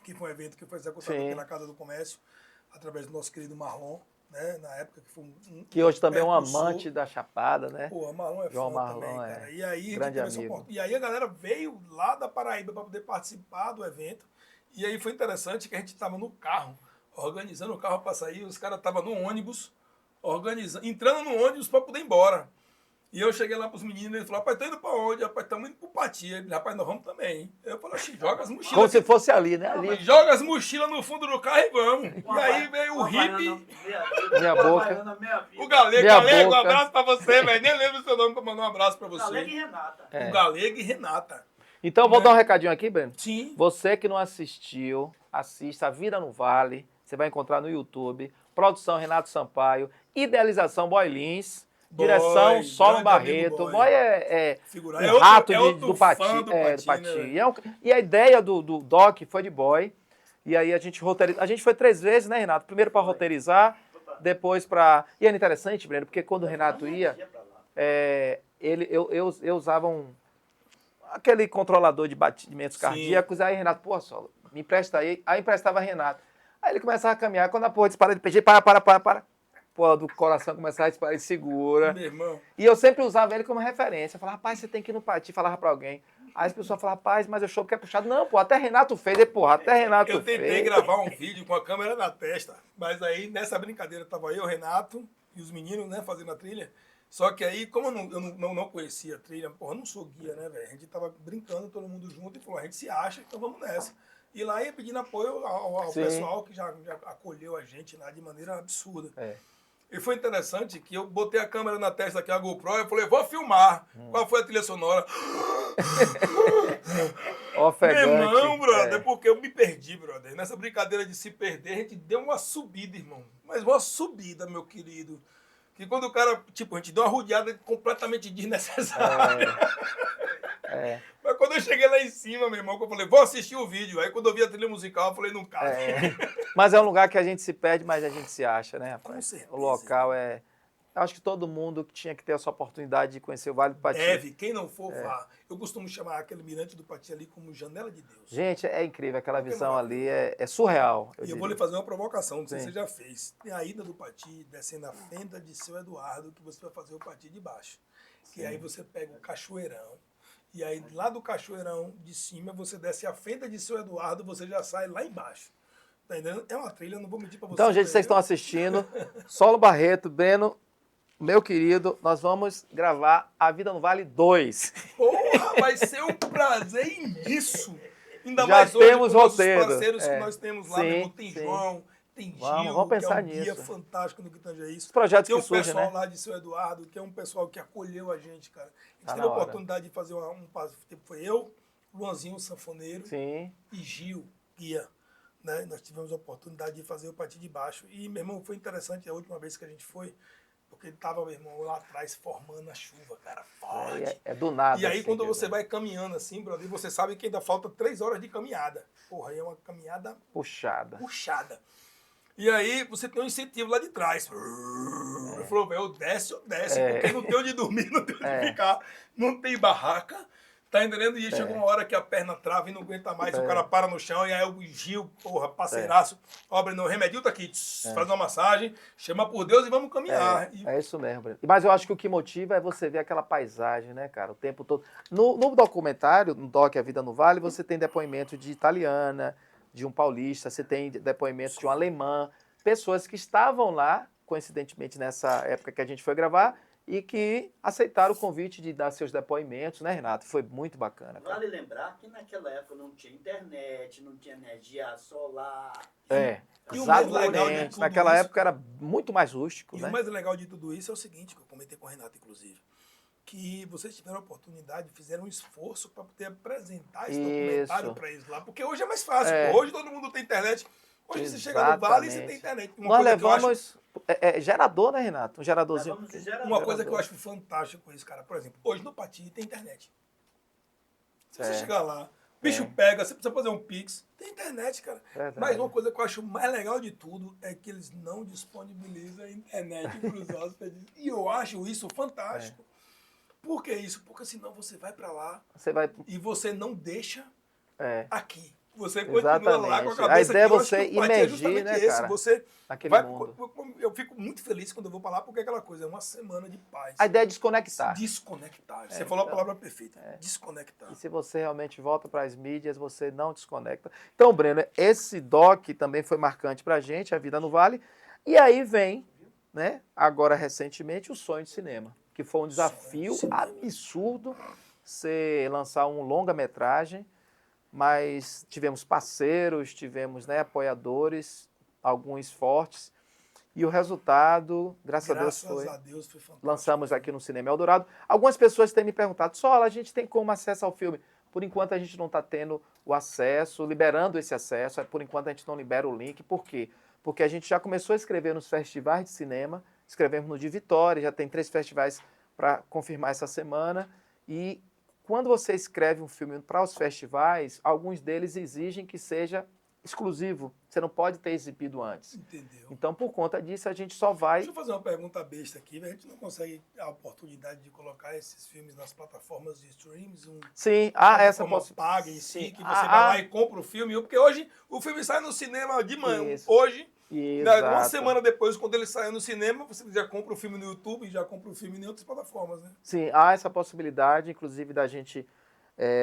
que foi um evento que foi executado Sim. aqui na Casa do Comércio, através do nosso querido Marlon, né? Na época que foi Que hoje também é um percussor. amante da Chapada, né? Pô, Marlon é João fã Marlon também, é cara. E aí, a gente grande teve essa amigo. oportunidade. E aí a galera veio lá da Paraíba para poder participar do evento. E aí foi interessante que a gente estava no carro, organizando o carro para sair. Os caras estavam no ônibus, entrando no ônibus para poder ir embora. E eu cheguei lá pros meninos e eles falaram, rapaz, tá indo pra onde? Rapaz, estamos indo pro Pati. Ele, rapaz, nós vamos também. Eu falei, "Oxi, joga as mochilas. Como se fosse ali, né? Ali. Joga as mochilas no fundo do carro e vamos. E aí veio o hippie, Minha boca. o Galego. Minha Galego, um boca. abraço pra você, velho. Nem lembro o seu nome pra mandar um abraço pra você. Galego e Renata. É. O Galego e Renata. Então, eu vou dar um recadinho aqui, Breno. Sim. Você que não assistiu, assista A Vida no Vale. Você vai encontrar no YouTube. Produção Renato Sampaio. Idealização Boy Lins. Direção Boy, Solon grande amigo Barreto. Boy. Boy é Figura. um É outro- rato é outro do fã Pati. do É, Pati, do Pati. né? E a ideia do Doc foi de Boy. E aí a gente roteirizou. A gente foi 3 vezes, né, Renato? Primeiro para roteirizar, depois para. E era interessante, Breno, porque quando o Renato ia, eu usava aquele controlador de batimentos Sim. cardíacos. Aí, Renato, pô, só, me empresta aí. Aí emprestava Renato. Aí ele começava a caminhar. Quando a porra disparava, ele pedia, para. Pô, do coração começava a disparar, ele segura. Meu irmão. E eu sempre usava ele como referência. Eu falava, rapaz, você tem que ir no Pati. Falava pra alguém. Aí as pessoas falavam, rapaz, mas eu show que é puxado. Não, pô, até Renato fez. E, porra, até Renato Eu fez. tentei gravar um vídeo com a câmera na testa, mas aí nessa brincadeira tava eu, Renato e os meninos, né, fazendo a trilha. Só que aí, como eu não conhecia a trilha, porra, eu não sou guia, né, velho? A gente tava brincando todo mundo junto e falou, a gente se acha, então vamos nessa. E lá ia pedindo apoio ao Sim. pessoal que já acolheu a gente lá de maneira absurda. É. E foi interessante que eu botei a câmera na testa aqui, a GoPro, e eu falei, vou filmar. Qual foi a trilha sonora? Ofegante. Meu irmão, brother, É. porque eu me perdi, brother. Nessa brincadeira de se perder, a gente deu uma subida, irmão. Mas uma subida, meu querido. Que quando o cara, tipo, a gente deu uma rodeada completamente desnecessária. É. Mas quando eu cheguei lá em cima, meu irmão, que eu falei, vou assistir o vídeo. Aí quando eu vi a trilha musical, eu falei, não cabe. É. Mas é um lugar que a gente se perde, mas a gente se acha, né, rapaz? Com certeza. O local é... Eu acho que todo mundo tinha que ter essa oportunidade de conhecer o Vale do Pati. Deve, quem não for, vá. Eu costumo chamar aquele mirante do Pati ali como janela de Deus. Gente, é incrível. Aquela visão ali é surreal. E eu vou lhe fazer uma provocação, não sei se você já fez. Tem a ida do Pati, descendo a fenda de Seu Eduardo, que você vai fazer o Pati de baixo. Que aí você pega o Cachoeirão. E aí lá do Cachoeirão de cima, você desce a fenda de Seu Eduardo, você já sai lá embaixo. Tá entendendo? É uma trilha, não vou mentir pra você. Então, gente, vocês estão assistindo. Solon Barreto, Breno, meu querido, nós vamos gravar A Vida no Vale 2. Porra, vai ser um prazer imenso. Ainda Já mais hoje temos com nossos roteiro. parceiros que É. nós temos lá. Sim, Meu irmão, tem sim. João, tem Gil, Vamos pensar que é um guia nisso. fantástico no que tange a isso. Os projetos Tem que um surgem, pessoal né? lá de Seu Eduardo, que é um pessoal que acolheu a gente, cara. A gente Tá teve na a hora. oportunidade de fazer foi eu, Luanzinho, sanfoneiro, Sim. e Gil, guia. Né? Nós tivemos a oportunidade de fazer o Pati de Baixo. E, meu irmão, foi interessante a última vez que a gente foi, porque ele tava, meu irmão, lá atrás formando a chuva, cara, forte. É do nada. E aí, assim, quando que você eu- vai caminhando assim, brother, você sabe que ainda falta 3 horas de caminhada. Porra, aí é uma caminhada Puxada. puxada. E aí, você tem um incentivo lá de trás. Ele falou, velho, ou desce, porque não tem onde dormir, não tem onde ficar, não tem barraca. Tá entendendo? E chegou uma hora que a perna trava e não aguenta mais, o cara para no chão, e aí o Gil, porra, parceiraço, obra no remedinho tá aqui, faz uma massagem, chama por Deus e vamos caminhar. E É isso mesmo, Breno. Mas eu acho que o que motiva é você ver aquela paisagem, né, cara, o tempo todo. No documentário, no Doc A Vida no Vale, você tem depoimento de italiana, de um paulista, você tem depoimento de um alemã, pessoas que estavam lá coincidentemente nessa época que a gente foi gravar, e que aceitaram o convite de dar seus depoimentos, né, Renato? Foi muito bacana, cara. Vale lembrar que naquela época não tinha internet, não tinha energia solar. É, E o mais legal de exatamente. tudo Naquela isso, época era muito mais rústico, E né? o mais legal de tudo isso é o seguinte, que eu comentei com o Renato, inclusive, que vocês tiveram a oportunidade, fizeram um esforço para poder apresentar esse documentário Isso. para eles lá, porque hoje é mais fácil, É. pô. Hoje todo mundo tem internet. Hoje você chega no Vale e você tem Exatamente. internet. Nós levamos gerador, né, Renato? Um geradorzinho. Vamos de gerador. Uma coisa que eu acho fantástico com isso, cara, por exemplo, hoje no Pati tem internet. Se você chegar lá, o bicho pega, você precisa fazer um Pix, tem internet, cara. Verdade. Mas uma coisa que eu acho mais legal de tudo é que eles não disponibilizam a internet para os hóspedes. E eu acho isso fantástico. Por que isso? Porque senão você vai para lá Você vai. e você não deixa É, aqui. Você continua lá com a exatamente. cabeça A ideia é aqui. Eu acho você que o Pati é imergir, justamente né, esse. cara? Você Naquele vai, mundo. eu fico muito feliz quando eu vou para lá, porque é aquela coisa, é uma semana de paz. A ideia é desconectar. Desconectar. Você falou a então, palavra perfeita. Desconectar. E se você realmente volta para as mídias, você não desconecta. Então, Breno, esse doc também foi marcante para a gente, A Vida no Vale. E aí vem, né, agora recentemente, o Sonho de Cinema, que foi um desafio absurdo você lançar um longa-metragem, mas tivemos parceiros, tivemos, né, apoiadores, alguns fortes, e o resultado, graças a Deus, foi fantástico. lançamos aqui no Cinema Eldorado. Algumas pessoas têm me perguntado, Sola, a gente tem como acesso ao filme? Por enquanto a gente não está tendo o acesso, liberando esse acesso, por enquanto a gente não libera o link. Por quê? Porque a gente já começou a escrever nos festivais de cinema, escrevemos no de Vitória, já tem 3 festivais para confirmar essa semana, e quando você escreve um filme para os festivais, alguns deles exigem que seja exclusivo. Você não pode ter exibido antes. Entendeu? Então, por conta disso, a gente só vai... Deixa eu fazer uma pergunta besta aqui. A gente não consegue a oportunidade de colocar esses filmes nas plataformas de streams? Sim, essa paga em si, Sim. que você vai lá e compra o filme. Porque hoje o filme sai no cinema de manhã. Isso. Hoje, uma Exato. semana depois, quando ele saiu no cinema, você já compra o filme no YouTube e já compra o filme em outras plataformas, né? Sim, há essa possibilidade, inclusive, da gente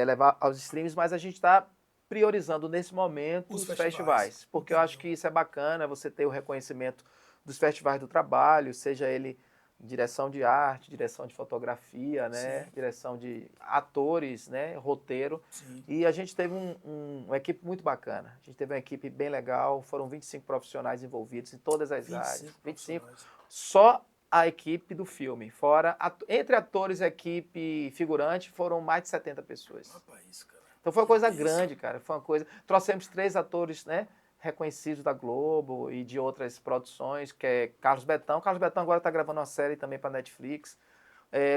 levar aos streams, mas a gente está priorizando nesse momento os festivais. Porque eu acho que isso é bacana, você ter o reconhecimento dos festivais do trabalho, seja ele direção de arte, direção de fotografia, né? Sim. Direção de atores, né? Roteiro. Sim. E a gente teve uma equipe muito bacana. A gente teve uma equipe bem legal, foram 25 profissionais envolvidos em todas as áreas. 25. Só a equipe do filme. Fora, entre atores, equipe, figurante, foram mais de 70 pessoas. Rapaz, cara. Então foi uma coisa grande, cara. Foi uma coisa. Trouxemos 3 atores, né? Reconhecidos da Globo e de outras produções, que é Carlos Betão. Carlos Betão agora está gravando uma série também para Netflix.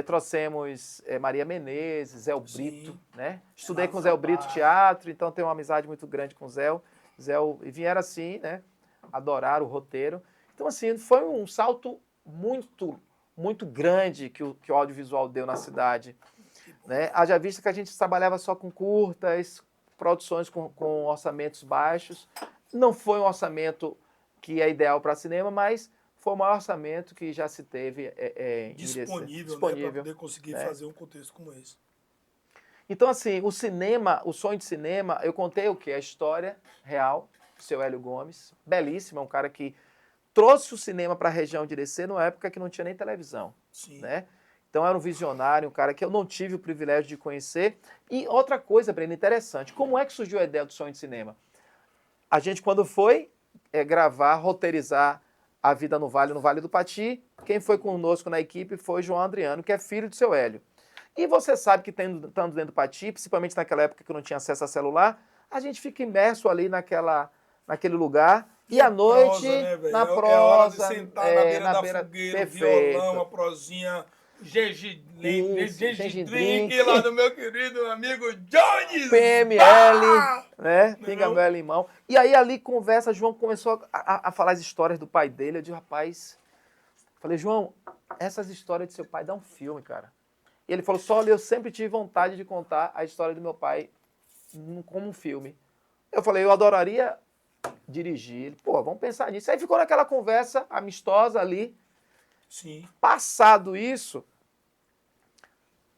Trouxemos Maria Menezes, Zé Brito, né? Estudei com o Zé Brito teatro, então tenho uma amizade muito grande com o Zé. E vieram assim, né? Adoraram o roteiro. Então, assim, foi um salto muito, muito grande que o audiovisual deu na cidade. Né? Haja vista que a gente trabalhava só com curtas, produções com orçamentos baixos. Não foi um orçamento que é ideal para cinema, mas foi o maior orçamento que já se teve disponível. Né, para poder conseguir fazer um contexto como esse. Então, assim, o cinema, o Sonho de Cinema, eu contei o quê? A história real do seu Hélio Gomes, belíssimo, é um cara que trouxe o cinema para a região de Irecê numa época que não tinha nem televisão. Sim. Né? Então era um visionário, um cara que eu não tive o privilégio de conhecer. E outra coisa, Breno, interessante, como é que surgiu a ideia do Sonho de Cinema? A gente, quando foi gravar, roteirizar A Vida no Vale do Pati, quem foi conosco na equipe foi João Adriano, que é filho do seu Hélio. E você sabe que estando dentro do Pati, principalmente naquela época que não tinha acesso a celular, a gente fica imerso ali naquele lugar. E à noite, na prosa, é hora de sentar na beira da fogueira, perfeito. Violão, a prosinha, Gengi drink lá do meu querido amigo Jones! PML, né? Pinga, mel e limão. E aí ali conversa, João começou a falar as histórias do pai dele. Eu disse, rapaz, falei, João, essas histórias de seu pai dá um filme, cara. E ele falou, Sola, eu sempre tive vontade de contar a história do meu pai como um filme. Eu falei, eu adoraria dirigir. Ele, pô, vamos pensar nisso. Aí ficou naquela conversa amistosa ali. Sim. Passado isso,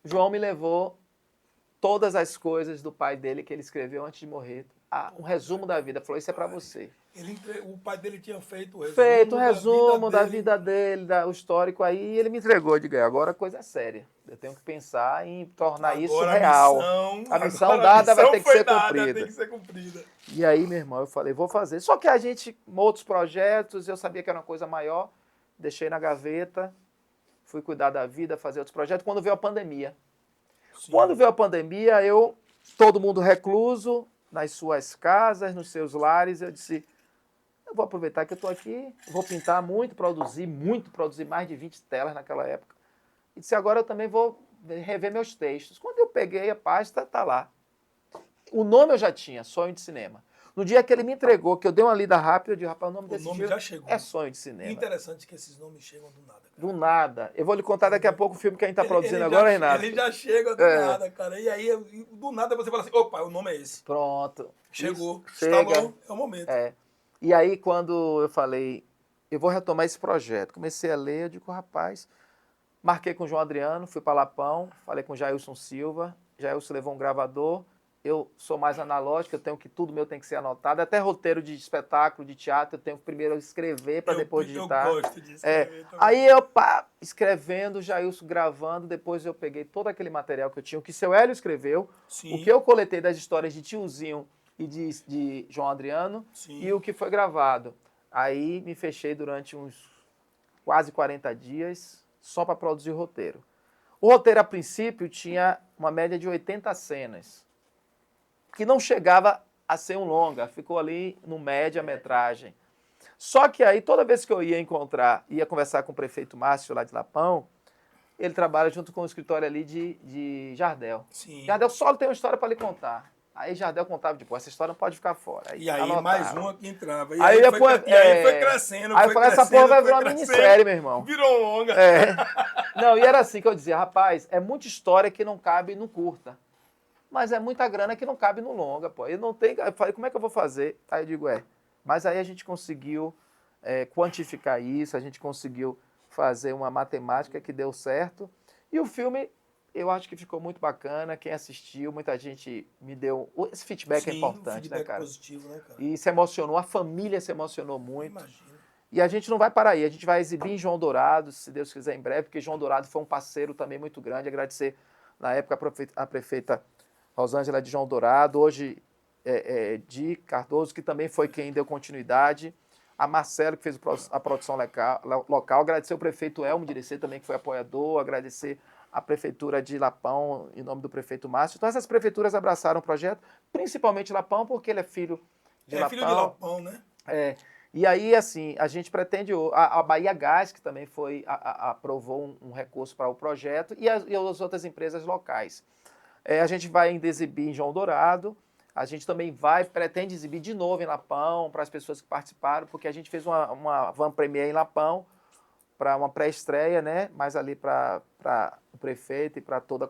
João me levou todas as coisas do pai dele que ele escreveu antes de morrer, um resumo da vida. Falou, isso é para você. O pai dele tinha feito o resumo, Feito o resumo da dele. vida dele, o histórico aí, e ele me entregou. Eu digo, agora a coisa é séria. Eu tenho que pensar em tornar isso real. A missão dada vai ter que ser cumprida. Tem que ser cumprida. E aí, meu irmão, eu falei, vou fazer. Só que a gente, outros projetos, eu sabia que era uma coisa maior, deixei na gaveta, fui cuidar da vida, fazer outros projetos, quando veio a pandemia. Sim. Quando veio a pandemia, todo mundo recluso, nas suas casas, nos seus lares, eu disse, eu vou aproveitar que eu estou aqui, vou pintar muito, produzir mais de 20 telas naquela época. E disse, agora eu também vou rever meus textos. Quando eu peguei a pasta, tá lá. O nome eu já tinha, Sonho de Cinema. No dia que ele me entregou, que eu dei uma lida rápida, eu disse, rapaz, o nome desse filme já chegou. é Sonho de Cinema. Interessante que esses nomes chegam do nada. Cara. Do nada. Eu vou lhe contar daqui a pouco o filme que a gente está produzindo agora, Renato. Ele já chega do nada, cara. E aí, do nada, você fala assim, opa, o nome é esse. Pronto. Chegou. Chega. Instalou, é o momento. É. E aí, quando eu falei, eu vou retomar esse projeto, comecei a ler, eu digo, rapaz, marquei com o João Adriano, fui para Lapão, falei com o Jailson Silva, Jailson levou um gravador, eu sou mais analógico, tudo meu tem que ser anotado, até roteiro de espetáculo, de teatro, eu tenho que primeiro escrever para depois digitar. Eu gosto de escrever também. Aí eu, escrevendo, Jailson gravando, depois eu peguei todo aquele material que eu tinha, o que seu Hélio escreveu, Sim. o que eu coletei das histórias de Tiozinho e de João Adriano, Sim. e o que foi gravado. Aí me fechei durante uns quase 40 dias só para produzir o roteiro. O roteiro, a princípio, tinha uma média de 80 cenas, que não chegava a ser um longa, ficou ali no média-metragem. Só que aí, toda vez que eu ia conversar com o prefeito Márcio, lá de Lapão, ele trabalha junto com o escritório ali de Jardel. Sim. Jardel só tem uma história para lhe contar. Aí Jardel contava, tipo, essa história não pode ficar fora. E aí anotava. mais uma que entrava. E aí foi crescendo. Aí eu falei, essa porra vai virar uma minissérie, meu irmão. Virou longa. Não, e era assim que eu dizia, rapaz, é muita história que não cabe no curta. Mas é muita grana que não cabe no longa, pô. Eu não tenho. Eu falei, como é que eu vou fazer? Aí eu digo, Mas aí a gente conseguiu quantificar isso, a gente conseguiu fazer uma matemática que deu certo. E o filme, eu acho que ficou muito bacana. Quem assistiu, muita gente me deu. Esse feedback é importante, feedback né, cara? Positivo, né, cara? E se emocionou, a família se emocionou muito. Imagina. E a gente não vai parar aí, a gente vai exibir em João Dourado, se Deus quiser, em breve, porque João Dourado foi um parceiro também muito grande. Agradecer, na época, a prefeita Rosângela de João Dourado, hoje Di Cardoso, que também foi quem deu continuidade. A Marcelo, que fez a produção local. Agradecer o prefeito Elmo de Irecê também, que foi apoiador. Agradecer a prefeitura de Lapão, em nome do prefeito Márcio. Então, essas prefeituras abraçaram o projeto, principalmente Lapão, porque ele é filho de Lapão. É filho de Lapão, né? E aí, assim, a gente pretende... A Bahia Gás, que também aprovou um recurso para o projeto, e as outras empresas locais. A gente vai ainda exibir em João Dourado, a gente também pretende exibir de novo em Lapão, para as pessoas que participaram, porque a gente fez uma van premiere em Lapão, para uma pré-estreia, né? Mas ali para o prefeito e para todas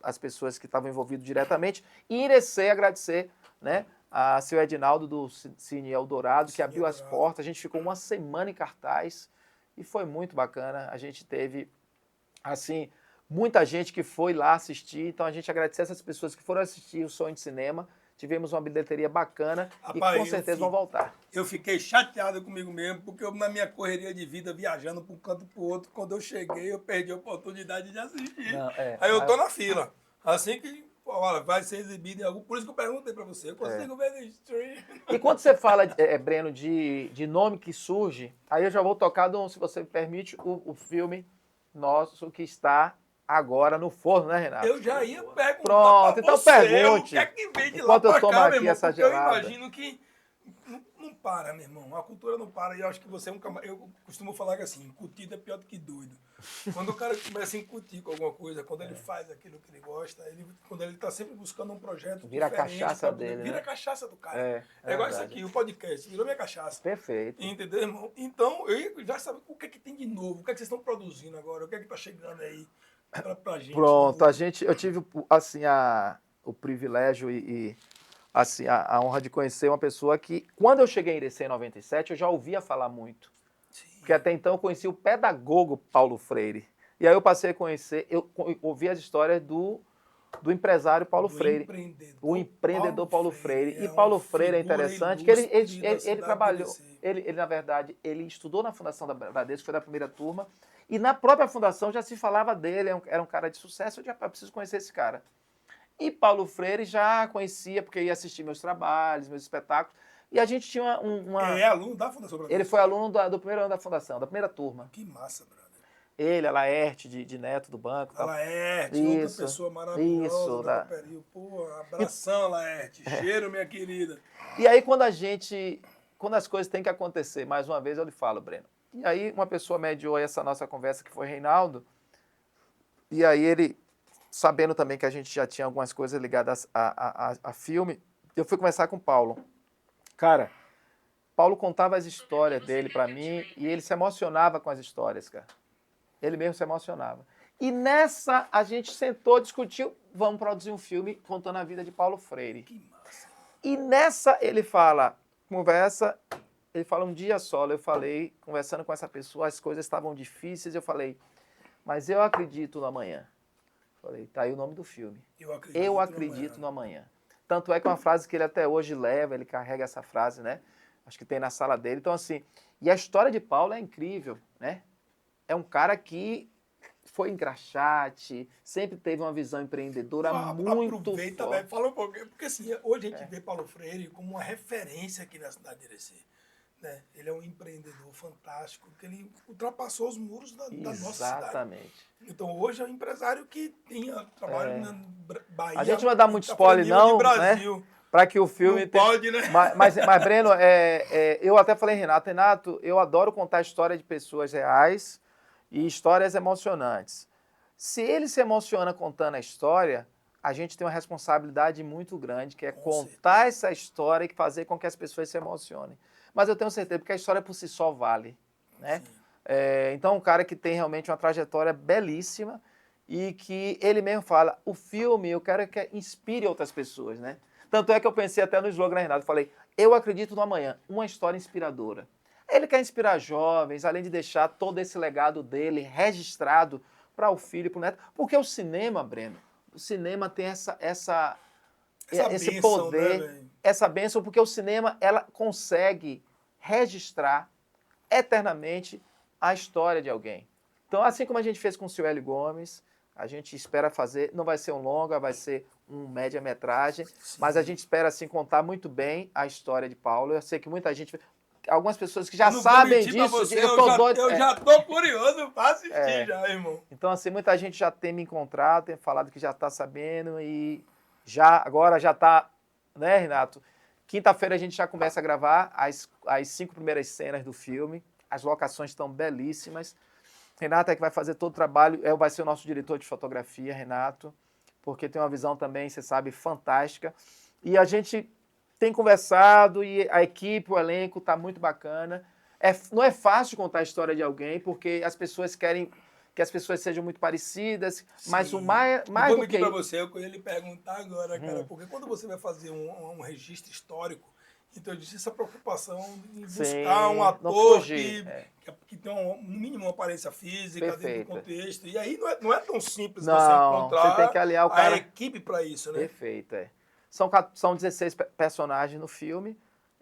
as pessoas que estavam envolvidas diretamente. E em Irecê, agradecer, né, a seu Edinaldo do Cine Eldorado, que abriu as portas. A gente ficou uma semana em cartaz e foi muito bacana. A gente teve, assim, muita gente que foi lá assistir. Então a gente agradece essas pessoas que foram assistir o Sonho de Cinema. Tivemos uma bilheteria bacana. Rapaz, e com certeza vão voltar. Eu fiquei chateado comigo mesmo, porque eu, na minha correria de vida, viajando para um canto para o outro, quando eu cheguei, eu perdi a oportunidade de assistir. Aí eu tô na fila. Assim que vai ser exibido em algum... Por isso que eu perguntei para você. Eu consigo ver no stream. E quando você fala, Breno, de nome que surge, aí eu já vou tocar, se você me permite, o filme nosso que está agora no forno, né, Renato? Eu já ia perguntar. Pronto, então pergunte. O que é que vem de enquanto lá eu tomo cá, aqui essa gelada. Eu imagino que não para, meu irmão. A cultura não para. E eu acho que você é um camarada. Eu costumo falar que assim, incutido é pior do que doido. Quando o cara começa a incutir com alguma coisa, quando ele faz aquilo que ele gosta, quando ele está sempre buscando um projeto vira diferente. Vira a cachaça dele, vira né? a cachaça do cara. É igual isso aqui, o podcast. Virou minha cachaça. Perfeito. Entendeu, irmão? Então, eu já sabe o que é que tem de novo, o que é que vocês estão produzindo agora, o que é que está chegando aí. Pra gente, pronto, eu tive assim o privilégio e assim a honra de conhecer uma pessoa que, quando eu cheguei em Irecê em 97, eu já ouvia falar muito. Sim. Porque até então eu conheci o pedagogo Paulo Freire. E aí eu passei a conhecer, eu ouvi as histórias do do empresário Paulo Do Freire. empreendedor O empreendedor Paulo Freire. É E uma Paulo Freire é figura interessante, que ele ilustre da cidade de trabalhou, Irecê. ele, na verdade, ele estudou na Fundação da Bradesco, foi da primeira turma, e na própria fundação já se falava dele, era um cara de sucesso, eu já preciso conhecer esse cara. E Paulo Freire já conhecia, porque ia assistir meus trabalhos, meus espetáculos, e a gente tinha É aluno da Fundação Ele Bradesco. foi aluno do primeiro ano da fundação, da primeira turma. Que massa, brother. Ele, a Laerte, de Neto do banco. A Tal. Laerte, outra Isso, pessoa maravilhosa isso, da da- Coperil. Pô, abração, Laerte. Cheiro, minha querida. E aí, quando as coisas têm que acontecer, mais uma vez eu lhe falo, Breno. E aí, uma pessoa mediou essa nossa conversa, que foi Reinaldo, e aí ele, sabendo também que a gente já tinha algumas coisas ligadas a filme, eu fui conversar com o Paulo. Cara, Paulo contava as histórias dele pra mim e ele se emocionava com as histórias, cara. Ele mesmo se emocionava. E nessa, a gente sentou, discutiu, vamos produzir um filme contando a vida de Paulo Freire. Que massa. E nessa ele fala um dia só, eu falei, conversando com essa pessoa, as coisas estavam difíceis, eu falei, mas eu acredito no amanhã. Falei, tá aí o nome do filme. Eu acredito no amanhã. Tanto é que é uma frase que ele até hoje leva, ele carrega essa frase, né? Acho que tem na sala dele. Então, assim, e a história de Paulo é incrível, né? É um cara que foi engraxate, sempre teve uma visão empreendedora muito Aproveita, forte. velho, fala um pouquinho, porque assim, hoje a gente vê Paulo Freire como uma referência aqui na cidade de Irecê. Né? Ele é um empreendedor fantástico, que ele ultrapassou os muros da nossa cidade. Exatamente. Então hoje é um empresário que tinha trabalho na Bahia. A gente não vai dar muito tá spoiler, falando nível não, de Brasil. né? Para que o filme Não pode, né? Mas Breno, eu até falei, Renato, eu adoro contar a história de pessoas reais e histórias emocionantes. Se ele se emociona contando a história, a gente tem uma responsabilidade muito grande, que é contar essa história e fazer com que as pessoas se emocionem. Mas eu tenho certeza, porque a história por si só vale, né? Então, um cara que tem realmente uma trajetória belíssima e que ele mesmo fala, o filme eu quero que inspire outras pessoas, né? Tanto é que eu pensei até no slogan, Renato, falei, eu acredito no amanhã, uma história inspiradora. Ele quer inspirar jovens, além de deixar todo esse legado dele registrado para o filho e para o neto, porque o cinema, Breno, o cinema tem esse bênção, poder, né, essa bênção, porque o cinema ela consegue registrar eternamente a história de alguém. Então, assim como a gente fez com o Sueli Gomes, a gente espera fazer, não vai ser um longa, vai ser um média-metragem, mas a gente espera, assim, contar muito bem a história de Paulo. Eu sei que muita gente, algumas pessoas que já sabem disso, eu já tô curioso para assistir já, irmão. Então, assim, muita gente já tem me encontrado, tem falado que já está sabendo e agora já está, né, Renato? Quinta-feira a gente já começa a gravar as 5 primeiras cenas do filme. As locações estão belíssimas. Renato é que vai fazer todo o trabalho, vai ser o nosso diretor de fotografia, Renato, porque tem uma visão também, você sabe, fantástica. E a gente tem conversado e a equipe, o elenco está muito bacana. Não é fácil contar a história de alguém, porque as pessoas querem que as pessoas sejam muito parecidas, mas o mais do do que... para você, eu ia lhe perguntar agora, cara, porque quando você vai fazer um registro histórico, então eu disse essa preocupação em buscar um ator que tem no mínimo uma aparência física dentro do contexto. E aí não é tão simples você encontrar você tem que aliar a equipe para isso, né? Perfeito, São 16 personagens no filme.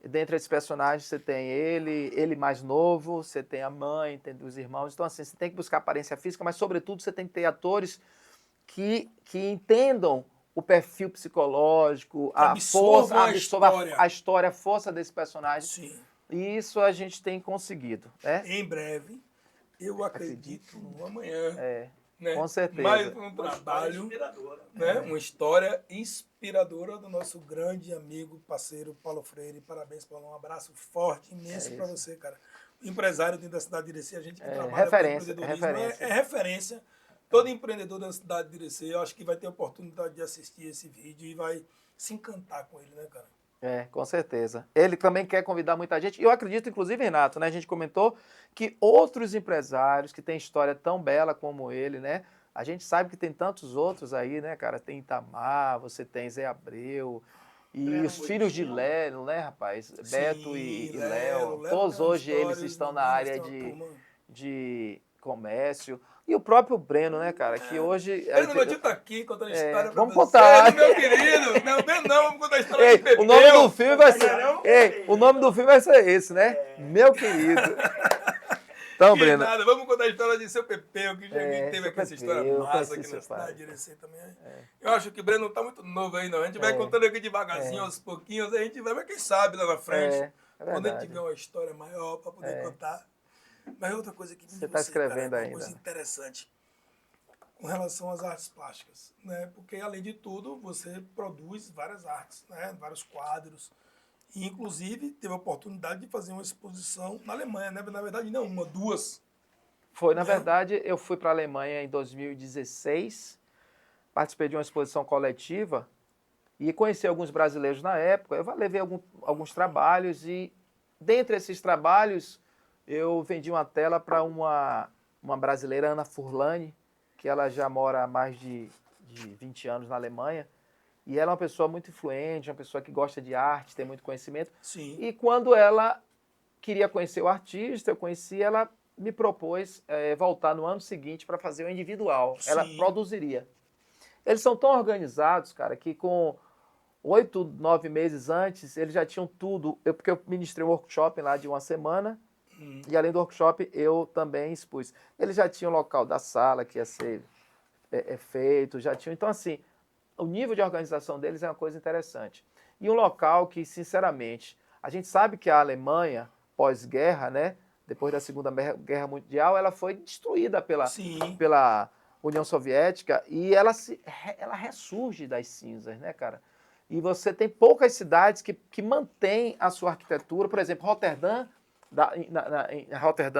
Dentre esses personagens você tem ele mais novo, você tem a mãe, tem os irmãos. Então, assim, você tem que buscar aparência física, mas, sobretudo, você tem que ter atores que entendam o perfil psicológico, a história, a força desse personagem. Sim. E isso a gente tem conseguido. Né? Em breve, eu acredito no amanhã. Né? Com certeza. Mais um trabalho, inspiradora, né? Uma história inspiradora do nosso grande amigo, parceiro Paulo Freire. Parabéns, Paulo. Um abraço forte, imenso para você, cara. Empresário dentro da cidade de Irecê, a gente que trabalha com empreendedorismo é referência. Todo empreendedor da cidade de Irecê, eu acho que vai ter a oportunidade de assistir esse vídeo e vai se encantar com ele, né, cara? Com certeza. Ele também quer convidar muita gente. E eu acredito, inclusive, Renato, né? A gente comentou que outros empresários que têm história tão bela como ele, né? A gente sabe que tem tantos outros aí, né, cara? Tem Itamar, você tem Zé Abreu, e os filhos de Léo, né, rapaz? Sim, Beto e Léo. Todos hoje eles estão na área de comércio. E o próprio Breno, né, cara, que hoje... Ele não vai tá aqui contando história pra vamos você, contar. meu querido. Não, Breno não, vamos contar a história Ei, de Pepeu. o nome do filme vai ser... Não, Ei, o nome do filme vai ser esse, né? Meu querido. Então, Que Breno... nada, vamos contar a história de seu Pepeu, que teve seu aqui essa história Pepeu, massa conheci aqui seu na cidade pai. de Irecê também. Eu acho que o Breno não tá muito novo ainda, a gente vai contando aqui devagarzinho, aos pouquinhos, a gente vai, mas quem sabe lá na frente, É quando a gente verdade. tiver uma história maior para poder contar. Mas outra coisa que Você tá escrevendo cara, é uma ainda. coisa interessante com relação às artes plásticas, né? Porque além de tudo, você produz várias artes, né? Vários quadros. E, inclusive, teve a oportunidade de fazer uma exposição na Alemanha, né? Na verdade, não uma, duas. Foi, na verdade, eu fui para a Alemanha em 2016, participei de uma exposição coletiva e conheci alguns brasileiros na época. Eu levei alguns trabalhos e, dentre esses trabalhos, eu vendi uma tela para uma brasileira, Ana Furlani, que ela já mora há mais de 20 anos na Alemanha. E ela é uma pessoa muito influente, uma pessoa que gosta de arte, tem muito conhecimento. Sim. E quando ela queria conhecer o artista, eu conheci, ela me propôs voltar no ano seguinte para fazer o individual. Sim. Ela produziria. Eles são tão organizados, cara, que com 8, 9 meses antes, eles já tinham tudo. Porque eu ministrei um workshop lá de uma semana, e além do workshop, eu também expus. Eles já tinham o local da sala que ia ser feito, já tinham. Então, assim, o nível de organização deles é uma coisa interessante. E um local que, sinceramente, a gente sabe que a Alemanha, pós-guerra, né, depois da Segunda Guerra Mundial, ela foi destruída pela União Soviética e ela ressurge das cinzas, né, cara? E você tem poucas cidades que mantêm a sua arquitetura. Por exemplo, Roterdã,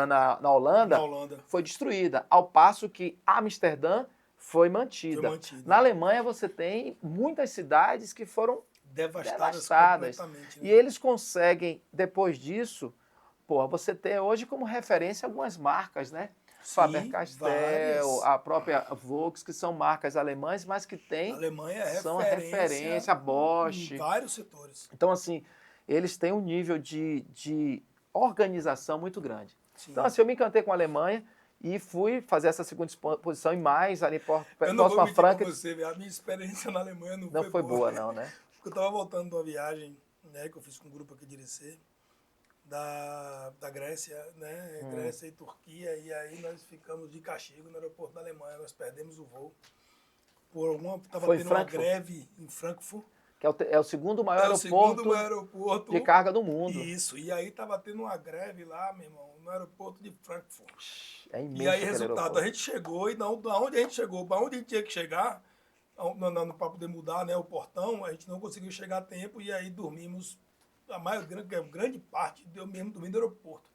na Holanda, foi destruída, ao passo que Amsterdã foi mantida. Na Alemanha você tem muitas cidades que foram devastadas. Né? E eles conseguem, depois disso, você tem hoje como referência algumas marcas, né? Faber-Castell, a própria Volks, que são marcas alemãs, mas que são referência, a Bosch. Em vários setores. Então, assim, eles têm um nível de organização muito grande. Sim. Então, assim, eu me encantei com a Alemanha e fui fazer essa segunda exposição e mais ali próximo a Franca. A minha experiência na Alemanha não foi boa, não, né? Porque eu estava voltando de uma viagem, né, que eu fiz com um grupo aqui de Irecê, da Grécia, né, Grécia e Turquia, e aí nós ficamos de castigo no aeroporto da Alemanha, nós perdemos o voo. Estava tendo uma greve em Frankfurt. Que é o segundo maior aeroporto de carga do mundo. Isso, e aí estava tendo uma greve lá, meu irmão, no aeroporto de Frankfurt. É imenso. E aí, resultado, a gente chegou, e da onde a gente chegou, para onde a gente tinha que chegar, para poder mudar, né, o portão, a gente não conseguiu chegar a tempo, e aí dormimos, grande parte, eu mesmo dormi no aeroporto.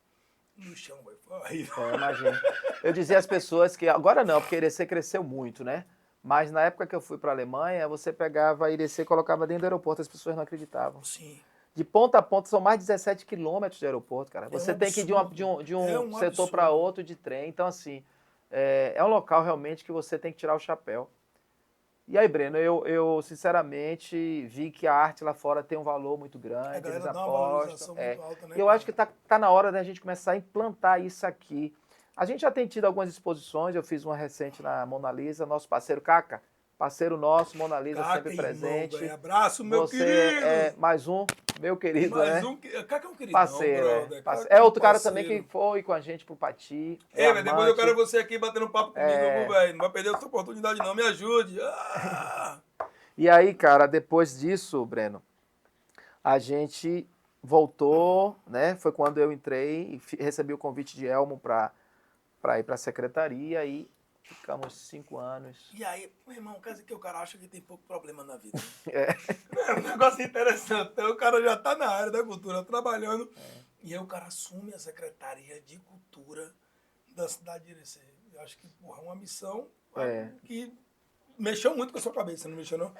No chão, foi horrível. Imagina. Eu dizia às pessoas que, agora não, porque Irecê cresceu muito, né? Mas na época que eu fui para a Alemanha, você pegava Irecê e colocava dentro do aeroporto, as pessoas não acreditavam. Sim. De ponta a ponta são mais de 17 quilômetros de aeroporto, cara. Você tem que ir de um setor para outro de trem. Então, assim, é um local realmente que você tem que tirar o chapéu. E aí, Breno, eu sinceramente vi que a arte lá fora tem um valor muito grande, eles apostam. Muito alta, né, eu acho que tá na hora da gente começar a implantar isso aqui. A gente já tem tido algumas exposições, eu fiz uma recente na Mona Lisa, nosso parceiro Caca, parceiro nosso, Mona Lisa sempre presente. Irmão, abraço, meu querido! Você mais um, meu querido, mais um, Caca é um queridão, parceiro, brother. É outro cara também que foi com a gente pro Pati. Velho, depois eu quero você aqui batendo papo comigo, velho. Não vai perder essa oportunidade não, me ajude. E aí, cara, depois disso, Breno, a gente voltou, né? Foi quando eu entrei e recebi o convite de Elmo para ir para a secretaria e ficamos 5 anos. E aí, meu irmão, quer dizer que o cara acha que tem pouco problema na vida. É um negócio interessante. Então, o cara já tá na área da cultura, trabalhando. E aí o cara assume a Secretaria de Cultura da cidade de Irecê. Eu acho que, porra, é uma missão que mexeu muito com a sua cabeça, não mexeu, não?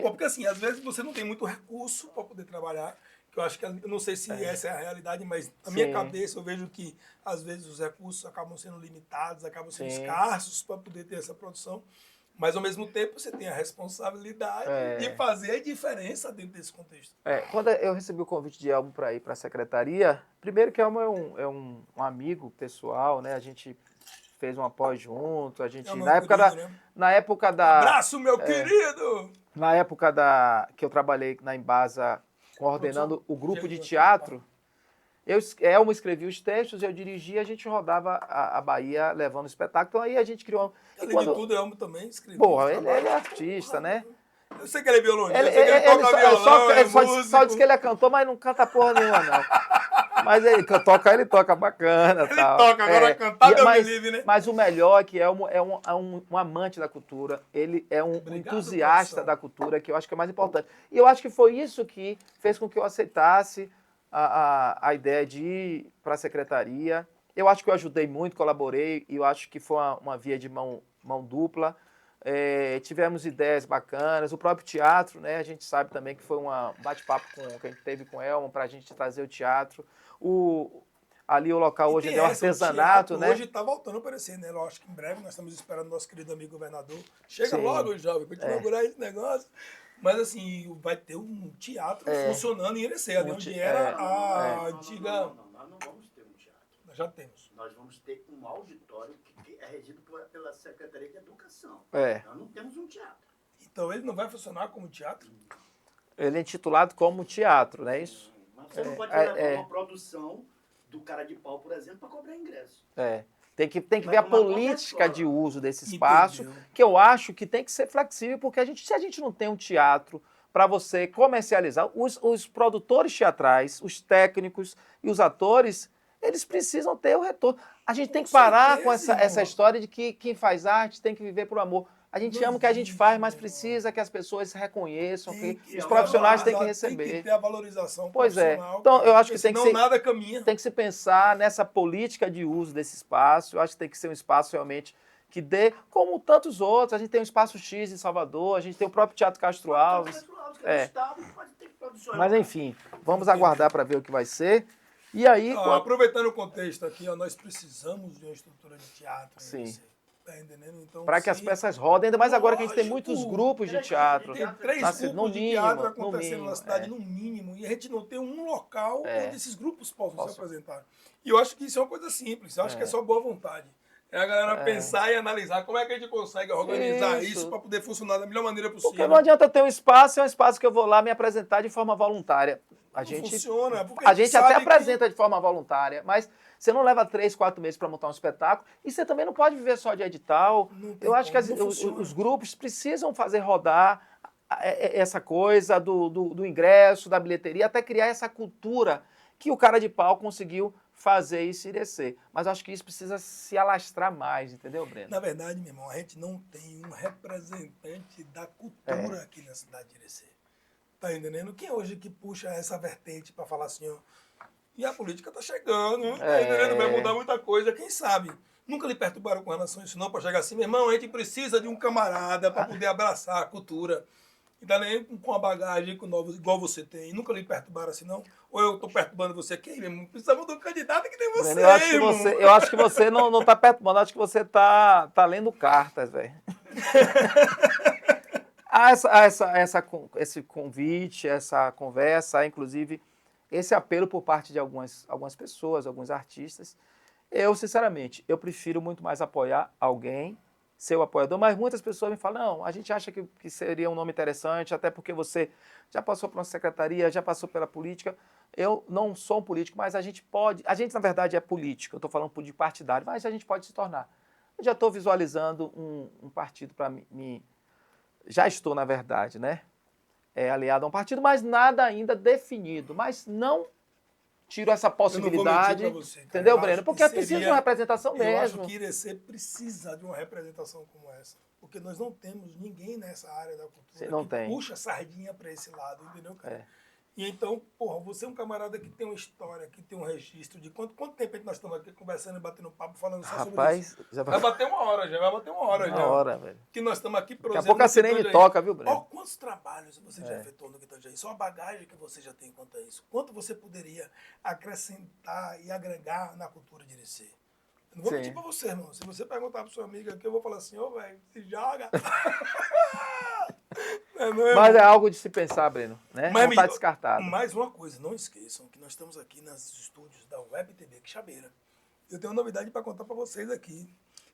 Porque, assim, às vezes você não tem muito recurso para poder trabalhar. Que eu acho que, eu não sei se essa é a realidade, mas na minha cabeça eu vejo que, às vezes, os recursos acabam sendo limitados, acabam sendo escassos para poder ter essa produção. Mas, ao mesmo tempo, você tem a responsabilidade de fazer a diferença dentro desse contexto. Quando eu recebi o convite de Elmo para ir para a secretaria, primeiro que Elmo é um amigo pessoal, né? A gente fez um após junto, a gente, É o na nosso época querido, da, né? na época da, Abraço, meu querido! na época que eu trabalhei na Embasa coordenando o grupo de Chegou aqui, teatro, Elmo escrevia os textos, eu dirigia, a gente rodava a Bahia levando o espetáculo, então aí a gente criou... E Além de tudo, Elmo também escreveu. Porra, os ele trabalhos. é artista, né? Eu sei que ele é violonista, Ele, eu sei que ele toca violão, é ele só músico. diz que ele é cantor, mas não canta porra nenhuma, não. Mas ele toca bacana. Ele tal. toca, agora cantar Deus me mas, livre, né? mas o melhor é que Elmo é um amante da cultura, ele é um Obrigado, entusiasta produção. da cultura, que eu acho que é mais importante. E eu acho que foi isso que fez com que eu aceitasse a ideia de ir para a secretaria. Eu acho que eu ajudei muito, colaborei, e eu acho que foi uma via de mão dupla. Tivemos ideias bacanas, o próprio teatro, né? A gente sabe também que foi um bate-papo que a gente teve com o Elmo para a gente trazer o teatro. Ali o local E hoje tem é um essa, o artesanato, teatro né? Hoje está voltando a aparecer, né? Eu acho que em breve nós estamos esperando o nosso querido amigo governador. Chega Sim. logo, jovem, para te inaugurar esse negócio. Mas assim, vai ter um teatro funcionando em Irecê, ali onde era a antiga... Não, nós não vamos ter um teatro. Nós já temos. Nós vamos ter um auditório que é regido pela Secretaria de Educação. Nós não temos um teatro. Então ele não vai funcionar como teatro? Ele é intitulado como teatro, não é isso? Mas você não pode levar uma produção do Cara de Pau, por exemplo, para cobrar ingresso. Tem que Mas ver a uma conta política é de uso desse espaço, Entendeu. que eu acho que tem que ser flexível, porque se a gente não tem um teatro para você comercializar, os produtores teatrais, os técnicos e os atores, eles precisam ter o retorno. A gente tem que parar com certeza, essa irmão. história de que quem faz arte tem que viver por amor. A gente Não ama o que a gente existe, faz, mas meu precisa que as pessoas reconheçam, Tem que que os ter profissionais têm que valorizar, Tem receber. que ter a valorização Pois é. profissional. Então, cara, eu acho porque que tem que senão ser- nada caminha. Tem que se pensar nessa política de uso desse espaço. Eu acho que tem que ser um espaço realmente que dê, como tantos outros. A gente tem o Espaço X em Salvador, a gente tem o próprio Teatro Castro Alves. Que é do Estado, pode ter que produção. Mas enfim, vamos aguardar para ver o que vai ser. E aí, Ó, aproveitando o contexto aqui, ó, nós precisamos de uma estrutura de teatro. Sim. Tá entendendo? Então, para que as sim, peças rodem, ainda mais agora que a gente tem Lógico. muitos grupos de teatro. Tem 3 na grupos no de mínimo, teatro no acontecendo mínimo, na cidade, no mínimo, e a gente não tem um local É. onde esses grupos possam se Posso. apresentar. E eu acho que isso é uma coisa simples, eu acho que é só boa vontade. É a galera pensar e analisar como é que a gente consegue organizar Isso. isso para poder funcionar da melhor maneira Porque possível. não adianta ter um espaço, é um espaço que eu vou lá me apresentar de forma voluntária. A Não gente funciona, porque A gente até sabe que- apresenta de forma voluntária, mas você não leva 3, 4 meses para montar um espetáculo e você também não pode viver só de edital. Não tem Eu acho como, que não funciona. os grupos precisam fazer rodar essa coisa do ingresso, da bilheteria, até criar essa cultura que o Cara de Pau conseguiu fazer isso e descer. Mas eu acho que isso precisa se alastrar mais, entendeu, Breno? Na verdade, meu irmão, a gente não tem um representante da cultura aqui na cidade de Irecê. Tá entendendo? Quem hoje que puxa essa vertente para falar assim, ó, e a política tá chegando, tá entendendo? Vai mudar muita coisa, quem sabe? Nunca lhe perturbaram com relação a isso não, para chegar assim, meu irmão, a gente precisa de um camarada para poder abraçar a cultura. E tá nem com a bagagem com novos, igual você tem. Nunca lhe perturbaram assim, não? Ou eu tô perturbando você aqui, meu irmão? Precisamos de um candidato que nem você, Breno, irmão. eu acho que você não tá perturbando, acho que você tá lendo cartas, velho. Esse convite, essa conversa, inclusive esse apelo por parte de algumas pessoas, alguns artistas. Eu, sinceramente, eu prefiro muito mais apoiar alguém, ser o apoiador, mas muitas pessoas me falam, não, a gente acha que seria um nome interessante, até porque você já passou por uma secretaria, já passou pela política. Eu não sou um político, mas a gente, na verdade, é político, eu estou falando de partidário, mas a gente pode se tornar. Eu já estou visualizando um partido para mim. Já estou, na verdade, né? Aliado a um partido, mas nada ainda definido. Mas não tiro essa possibilidade. Eu não vou mentir pra você, cara. Entendeu, Eu Breno? acho Porque que precisa de seria- uma representação Eu mesmo. acho que Irecê precisa de uma representação como essa. Porque nós não temos ninguém nessa área da cultura Sim, não que tem. puxa a sardinha para esse lado, entendeu, cara? É. E então, porra, você é um camarada que tem uma história, que tem um registro de quanto tempo nós estamos aqui conversando e batendo papo, falando só sobre isso. Rapaz, já Vai bater uma hora já, vai bater uma hora já. uma hora, velho. Que nós estamos aqui Daqui a pouco a sirene toca, viu, Olha Breno? quantos trabalhos você já efetuou no Quitanjaí, só a bagagem que você já tem quanto a isso. Quanto você poderia acrescentar e agregar na cultura de Irecê. Eu não vou Sim. mentir pra você, irmão. Se você perguntar pra sua amiga aqui, eu vou falar assim, ô, velho, se joga. Mas é algo de se pensar, Breno, né? Mas, Não está amigo, descartado. Mais uma coisa, não esqueçam que nós estamos aqui nos estúdios da Web TV Quixabeira. Eu tenho uma novidade para contar para vocês aqui.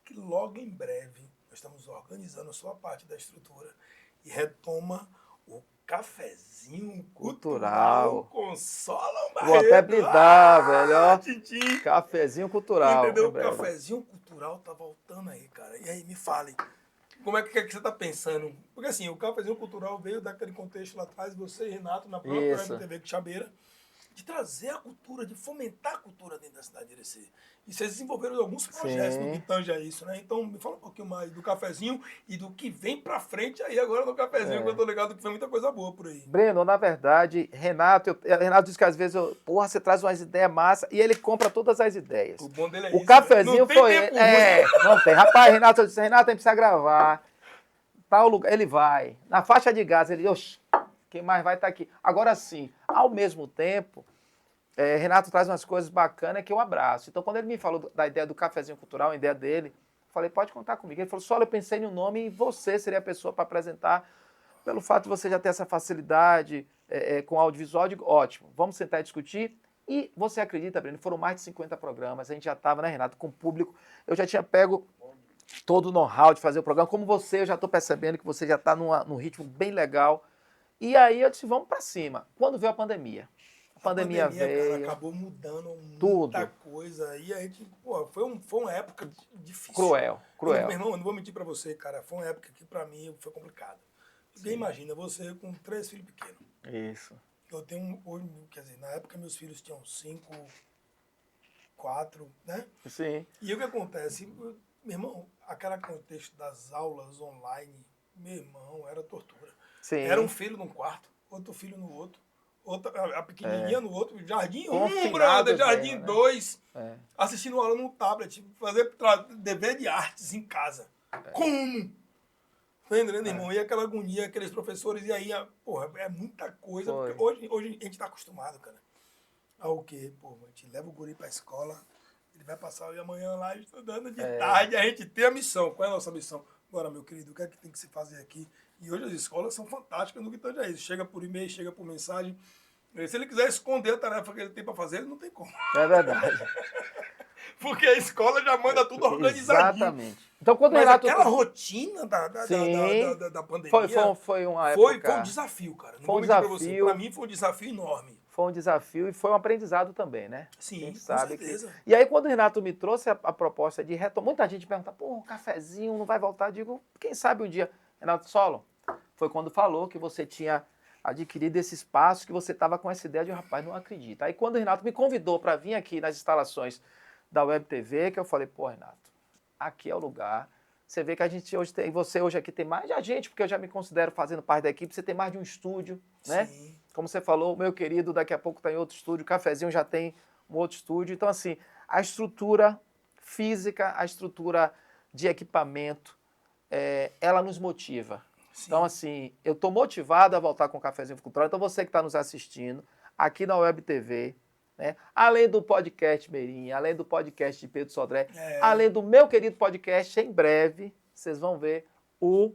que logo em breve nós estamos organizando a sua parte da estrutura e retoma o cafezinho cultural com Solon Barreto. Vou até brindar, velho. Ó. Tchim. Cafezinho cultural. Entendeu? em O breve. cafezinho cultural tá voltando aí, cara. E aí, me fale, como é que você tá pensando? Porque assim, o cafezinho cultural veio daquele contexto lá atrás, você e Renato, na própria Isso. MTV Quixabeira, de trazer a cultura, de fomentar a cultura dentro da cidade de Irecê. E vocês desenvolveram alguns projetos Sim. no que tange a isso, né? Então, me fala um pouquinho mais do cafezinho e do que vem pra frente aí agora no cafezinho, que eu tô ligado que foi muita coisa boa por aí. Breno, na verdade, Renato diz que às vezes, porra, você traz umas ideias massas e ele compra todas as ideias. O bom dele é O isso. cafezinho Não tem foi. tempo ruim. Não tem. Rapaz, Renato, eu disse, Renato, a gente precisa gravar. Tal lugar, ele vai. Na faixa de gás, ele, oxe, quem mais vai estar aqui? Agora sim, ao mesmo tempo, Renato traz umas coisas bacanas que eu abraço. Então, quando ele me falou da ideia do cafezinho cultural, a ideia dele, eu falei, pode contar comigo. Ele falou, só eu pensei no nome e você seria a pessoa para apresentar. Pelo fato de você já ter essa facilidade com audiovisual, eu digo, ótimo, vamos sentar e discutir. E você acredita, Breno, foram mais de 50 programas, a gente já estava, né, Renato, com o público, eu já tinha pego todo o know-how de fazer o programa, como você, eu já estou percebendo que você já está num ritmo bem legal. E aí eu disse, vamos para cima. Quando veio a pandemia? A pandemia veio. Cara, acabou mudando muita tudo. coisa. E a gente, pô, foi uma época difícil. Cruel. Meu irmão, eu não vou mentir pra você, cara. Foi uma época que pra mim foi complicada. Ninguém imagina você com 3 filhos pequenos. Isso. Eu tenho, quer dizer, na época meus filhos tinham 5, 4, né? Sim. E o que acontece? Meu irmão, aquele contexto das aulas online, meu irmão, era tortura. Sim. Era um filho num quarto, outro filho no outro, a pequenininha no outro, jardim 1, Confinados brother, jardim mesmo, né? 2, É. assistindo aula no tablet, fazer dever de artes em casa. Como? Tá entendendo, irmão? E aquela agonia, aqueles professores, e aí, porra, é muita coisa. Foi. Porque hoje a gente tá acostumado, cara. Ao quê? Pô, a gente leva o guri pra escola, ele vai passar o amanhã lá estudando de tarde, a gente tem a missão. Qual é a nossa missão? Agora, meu querido, o que é que tem que se fazer aqui? E hoje as escolas são fantásticas no que tange a isso. Chega por e-mail, chega por mensagem. Se ele quiser esconder a tarefa que ele tem para fazer, ele não tem como. É verdade. Porque a escola já manda tudo organizadinho. Exatamente. Então, quando Mas o Renato... aquela rotina da pandemia... Foi uma Foi época... um desafio, cara. Não Foi um vou mentir pra você. desafio. Pra mim foi um desafio enorme. Foi um desafio e foi um aprendizado também, né? Sim, a gente com sabe certeza. E aí, quando o Renato me trouxe a proposta de retomar, muita gente pergunta, pô, um cafezinho não vai voltar? Eu digo, quem sabe um dia. Renato Solon, foi quando falou que você tinha adquirido esse espaço, que você estava com essa ideia de, rapaz, não acredito. Aí, quando o Renato me convidou para vir aqui nas instalações da Web TV, que eu falei, pô, Renato, aqui é o lugar. Você vê que a gente hoje tem, você hoje aqui tem mais de a gente, porque eu já me considero fazendo parte da equipe, você tem mais de um estúdio, né? Sim. Como você falou, o meu querido daqui a pouco está em outro estúdio, o Cafezinho já tem um outro estúdio. Então, assim, a estrutura física, a estrutura de equipamento, ela nos motiva. Sim. Então, assim, eu estou motivado a voltar com o Cafezinho Cultural. Então, você que está nos assistindo, aqui na Web TV, né? Além do podcast Meirinha, além do podcast de Pedro Sodré, além do meu querido podcast, em breve, vocês vão ver o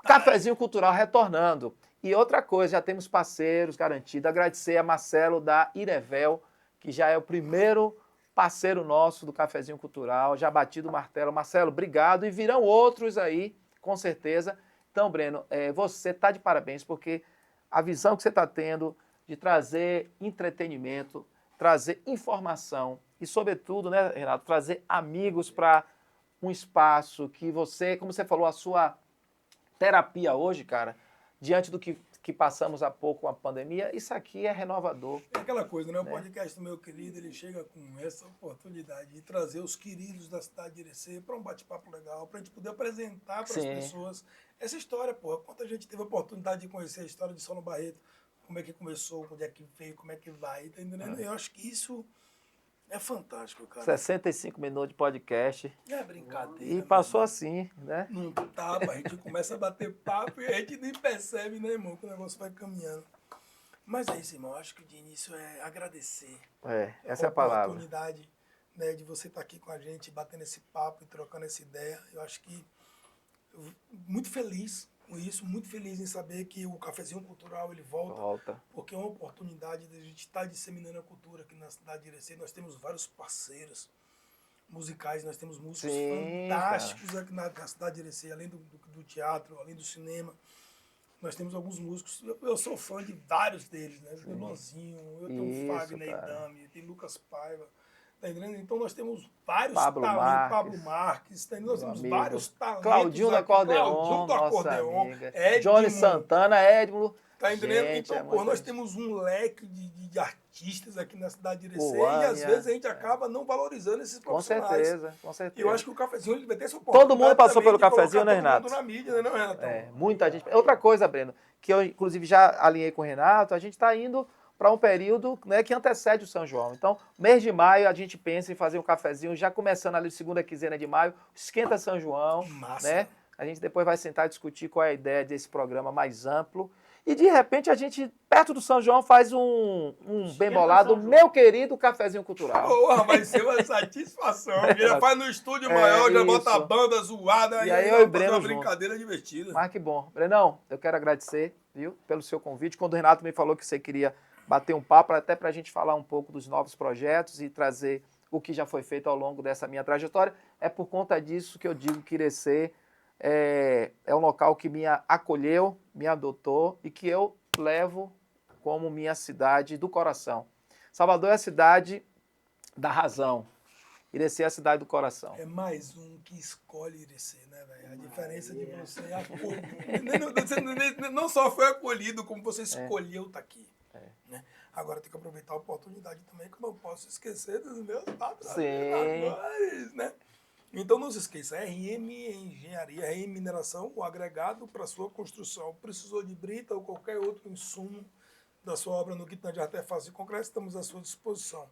Cafezinho Cultural retornando. E outra coisa, já temos parceiros garantidos. Agradecer a Marcelo da Irevel, que já é o primeiro parceiro nosso do Cafezinho Cultural, já batido o martelo. Marcelo, obrigado. E virão outros aí, com certeza. Então, Breno, você está de parabéns, porque a visão que você está tendo de trazer entretenimento, trazer informação e, sobretudo, né, Renato, trazer amigos para um espaço que você, como você falou, a sua terapia hoje, cara, diante do que passamos há pouco com a pandemia, isso aqui é renovador. É aquela coisa, né? O podcast do meu querido, ele chega com essa oportunidade de trazer os queridos da cidade de Irecê para um bate-papo legal, para a gente poder apresentar para as pessoas essa história, porra. Quanta gente teve a oportunidade de conhecer a história de Solon Barreto, como é que começou, onde é que veio, como é que vai, tá entendendo? Eu acho que isso é fantástico, cara. 65 minutos de podcast. É brincadeira. E passou assim, né? Não tapa, a gente começa a bater papo e a gente nem percebe, né, irmão, que o negócio vai caminhando. Mas é isso, irmão. Acho que de início é agradecer. Essa é a palavra. A oportunidade, né, de você estar aqui com a gente, batendo esse papo e trocando essa ideia. Eu acho que muito feliz com isso, muito feliz em saber que o Cafezinho Cultural ele volta. Porque é uma oportunidade de a gente estar disseminando a cultura aqui na cidade de Irecê. Nós temos vários parceiros. musicais, nós temos músicos Sim, fantásticos aqui na cidade de Irecê, além do teatro, além do cinema. Nós temos alguns músicos, eu sou fã de vários deles, né? Tem o Luanzinho, eu tenho o Isso, Fagner cara. Idame, tem Lucas Paiva, tá entendendo? Então nós temos vários Pablo talentos, Marques, Pablo Marques, tá entendendo? Nós meu temos amigo. vários talentos Claudinho do aqui, acordeon, Claudinho do nossa acordeon, amiga. Edmo, Johnny Santana, Edmo. tá entendendo? Gente, Então, é pô, muita nós gente. temos um leque de artistas aqui na cidade de Irecê O e às Ania, vezes a gente acaba não valorizando esses com profissionais. certeza, com E certeza. eu acho que o cafezinho ele vai ter essa Todo oportunidade mundo passou também pelo de colocar cafezinho, né, todo Renato? mundo na mídia, né, Renatão? É, muita gente. Outra coisa, Breno, que eu inclusive já alinhei com o Renato, a gente está indo para um período, né, que antecede o São João. Então, mês de maio, a gente pensa em fazer um cafezinho, já começando ali segunda quinzena de maio, esquenta São João, Massa. né? A gente depois vai sentar e discutir qual é a ideia desse programa mais amplo. E de repente a gente, perto do São João, faz um bem bolado, São João. meu querido cafezinho cultural. Porra, vai ser uma satisfação. Porque já faz no estúdio maior, já bota a isso. banda zoada E e aí aí eu e vai fazer Breno uma junto. brincadeira divertida. Mas que bom. Brenão, eu quero agradecer, viu, pelo seu convite. Quando o Renato me falou que você queria bater um papo, até para a gente falar um pouco dos novos projetos e trazer o que já foi feito ao longo dessa minha trajetória, é por conta disso que eu digo que Irecê é um local que me acolheu, me adotou e que eu levo como minha cidade do coração. Salvador é a cidade da razão. Irecê é a cidade do coração. É mais um que escolhe Irecê, né, velho? A diferença de você acolher. Não só foi acolhido, como você escolheu estar aqui. Né? Agora tem que aproveitar a oportunidade também, que eu não posso esquecer dos meus patrocinadores, né? Então não se esqueça, RM Engenharia, RM Mineração, o agregado para sua construção. Precisou de brita ou qualquer outro insumo da sua obra no que tange artefatos e concreto, estamos à sua disposição.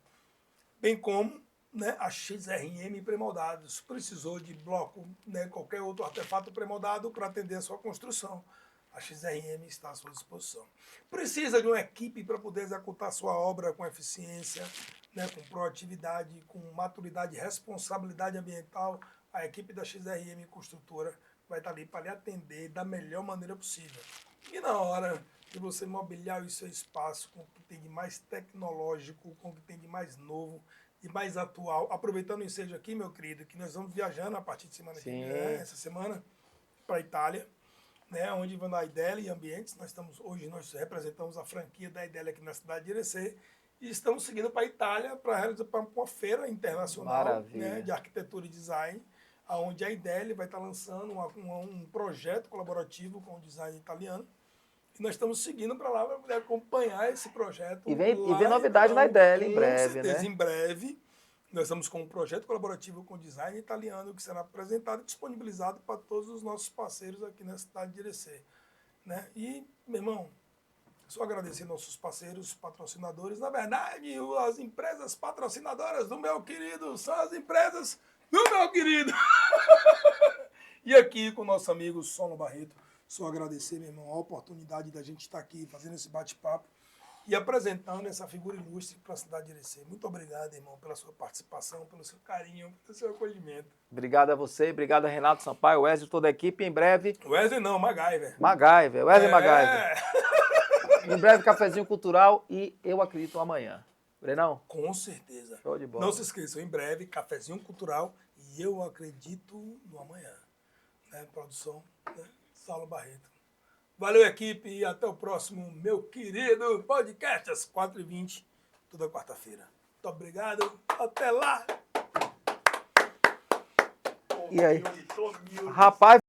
Bem como, né, a XRM Premoldados. Precisou de bloco, né, qualquer outro artefato premoldado para atender a sua construção. A XRM está à sua disposição. Precisa de uma equipe para poder executar sua obra com eficiência, né, com proatividade, com maturidade e responsabilidade ambiental. A equipe da XRM Construtora vai estar ali para lhe atender da melhor maneira possível. E na hora de você mobiliar o seu espaço com o que tem de mais tecnológico, com o que tem de mais novo, de mais atual, aproveitando o ensejo aqui, meu querido, que nós vamos viajando a partir de semana que vem, essa semana, para a Itália, né, onde vai na Idele e Ambientes. Hoje nós representamos a franquia da Idele aqui na cidade de Irecê e estamos seguindo para a Itália para realizar uma feira internacional, né, de arquitetura e design, onde a Idele vai estar lançando um projeto colaborativo com o design italiano. E nós estamos seguindo para lá para poder acompanhar esse projeto. E vem novidade na Idele em breve, certeza, né? Em breve. Nós estamos com um projeto colaborativo com design italiano que será apresentado e disponibilizado para todos os nossos parceiros aqui na cidade de Irecê. Né? E, meu irmão, só agradecer nossos parceiros, patrocinadores. Na verdade, as empresas patrocinadoras do meu querido são as empresas do meu querido. E aqui com o nosso amigo Solon Barreto, só agradecer, meu irmão, a oportunidade da gente estar aqui fazendo esse bate-papo e apresentando essa figura ilustre para a cidade de Irecê. Muito obrigado, irmão, pela sua participação, pelo seu carinho, pelo seu acolhimento. Obrigado a você, obrigado a Renato Sampaio, Wesley, toda a equipe. Em breve... Wesley não, MacGyver. Wesley MacGyver. Em breve, cafezinho cultural e eu acredito amanhã. Brenão? Com certeza. Show de bola. Não se esqueçam, em breve, cafezinho cultural e eu acredito no amanhã. Né? Produção, né? Saulo Barreto. Valeu, equipe, e até o próximo, meu querido podcast, às 4h20, toda quarta-feira. Muito obrigado, até lá! E aí? Rapaz...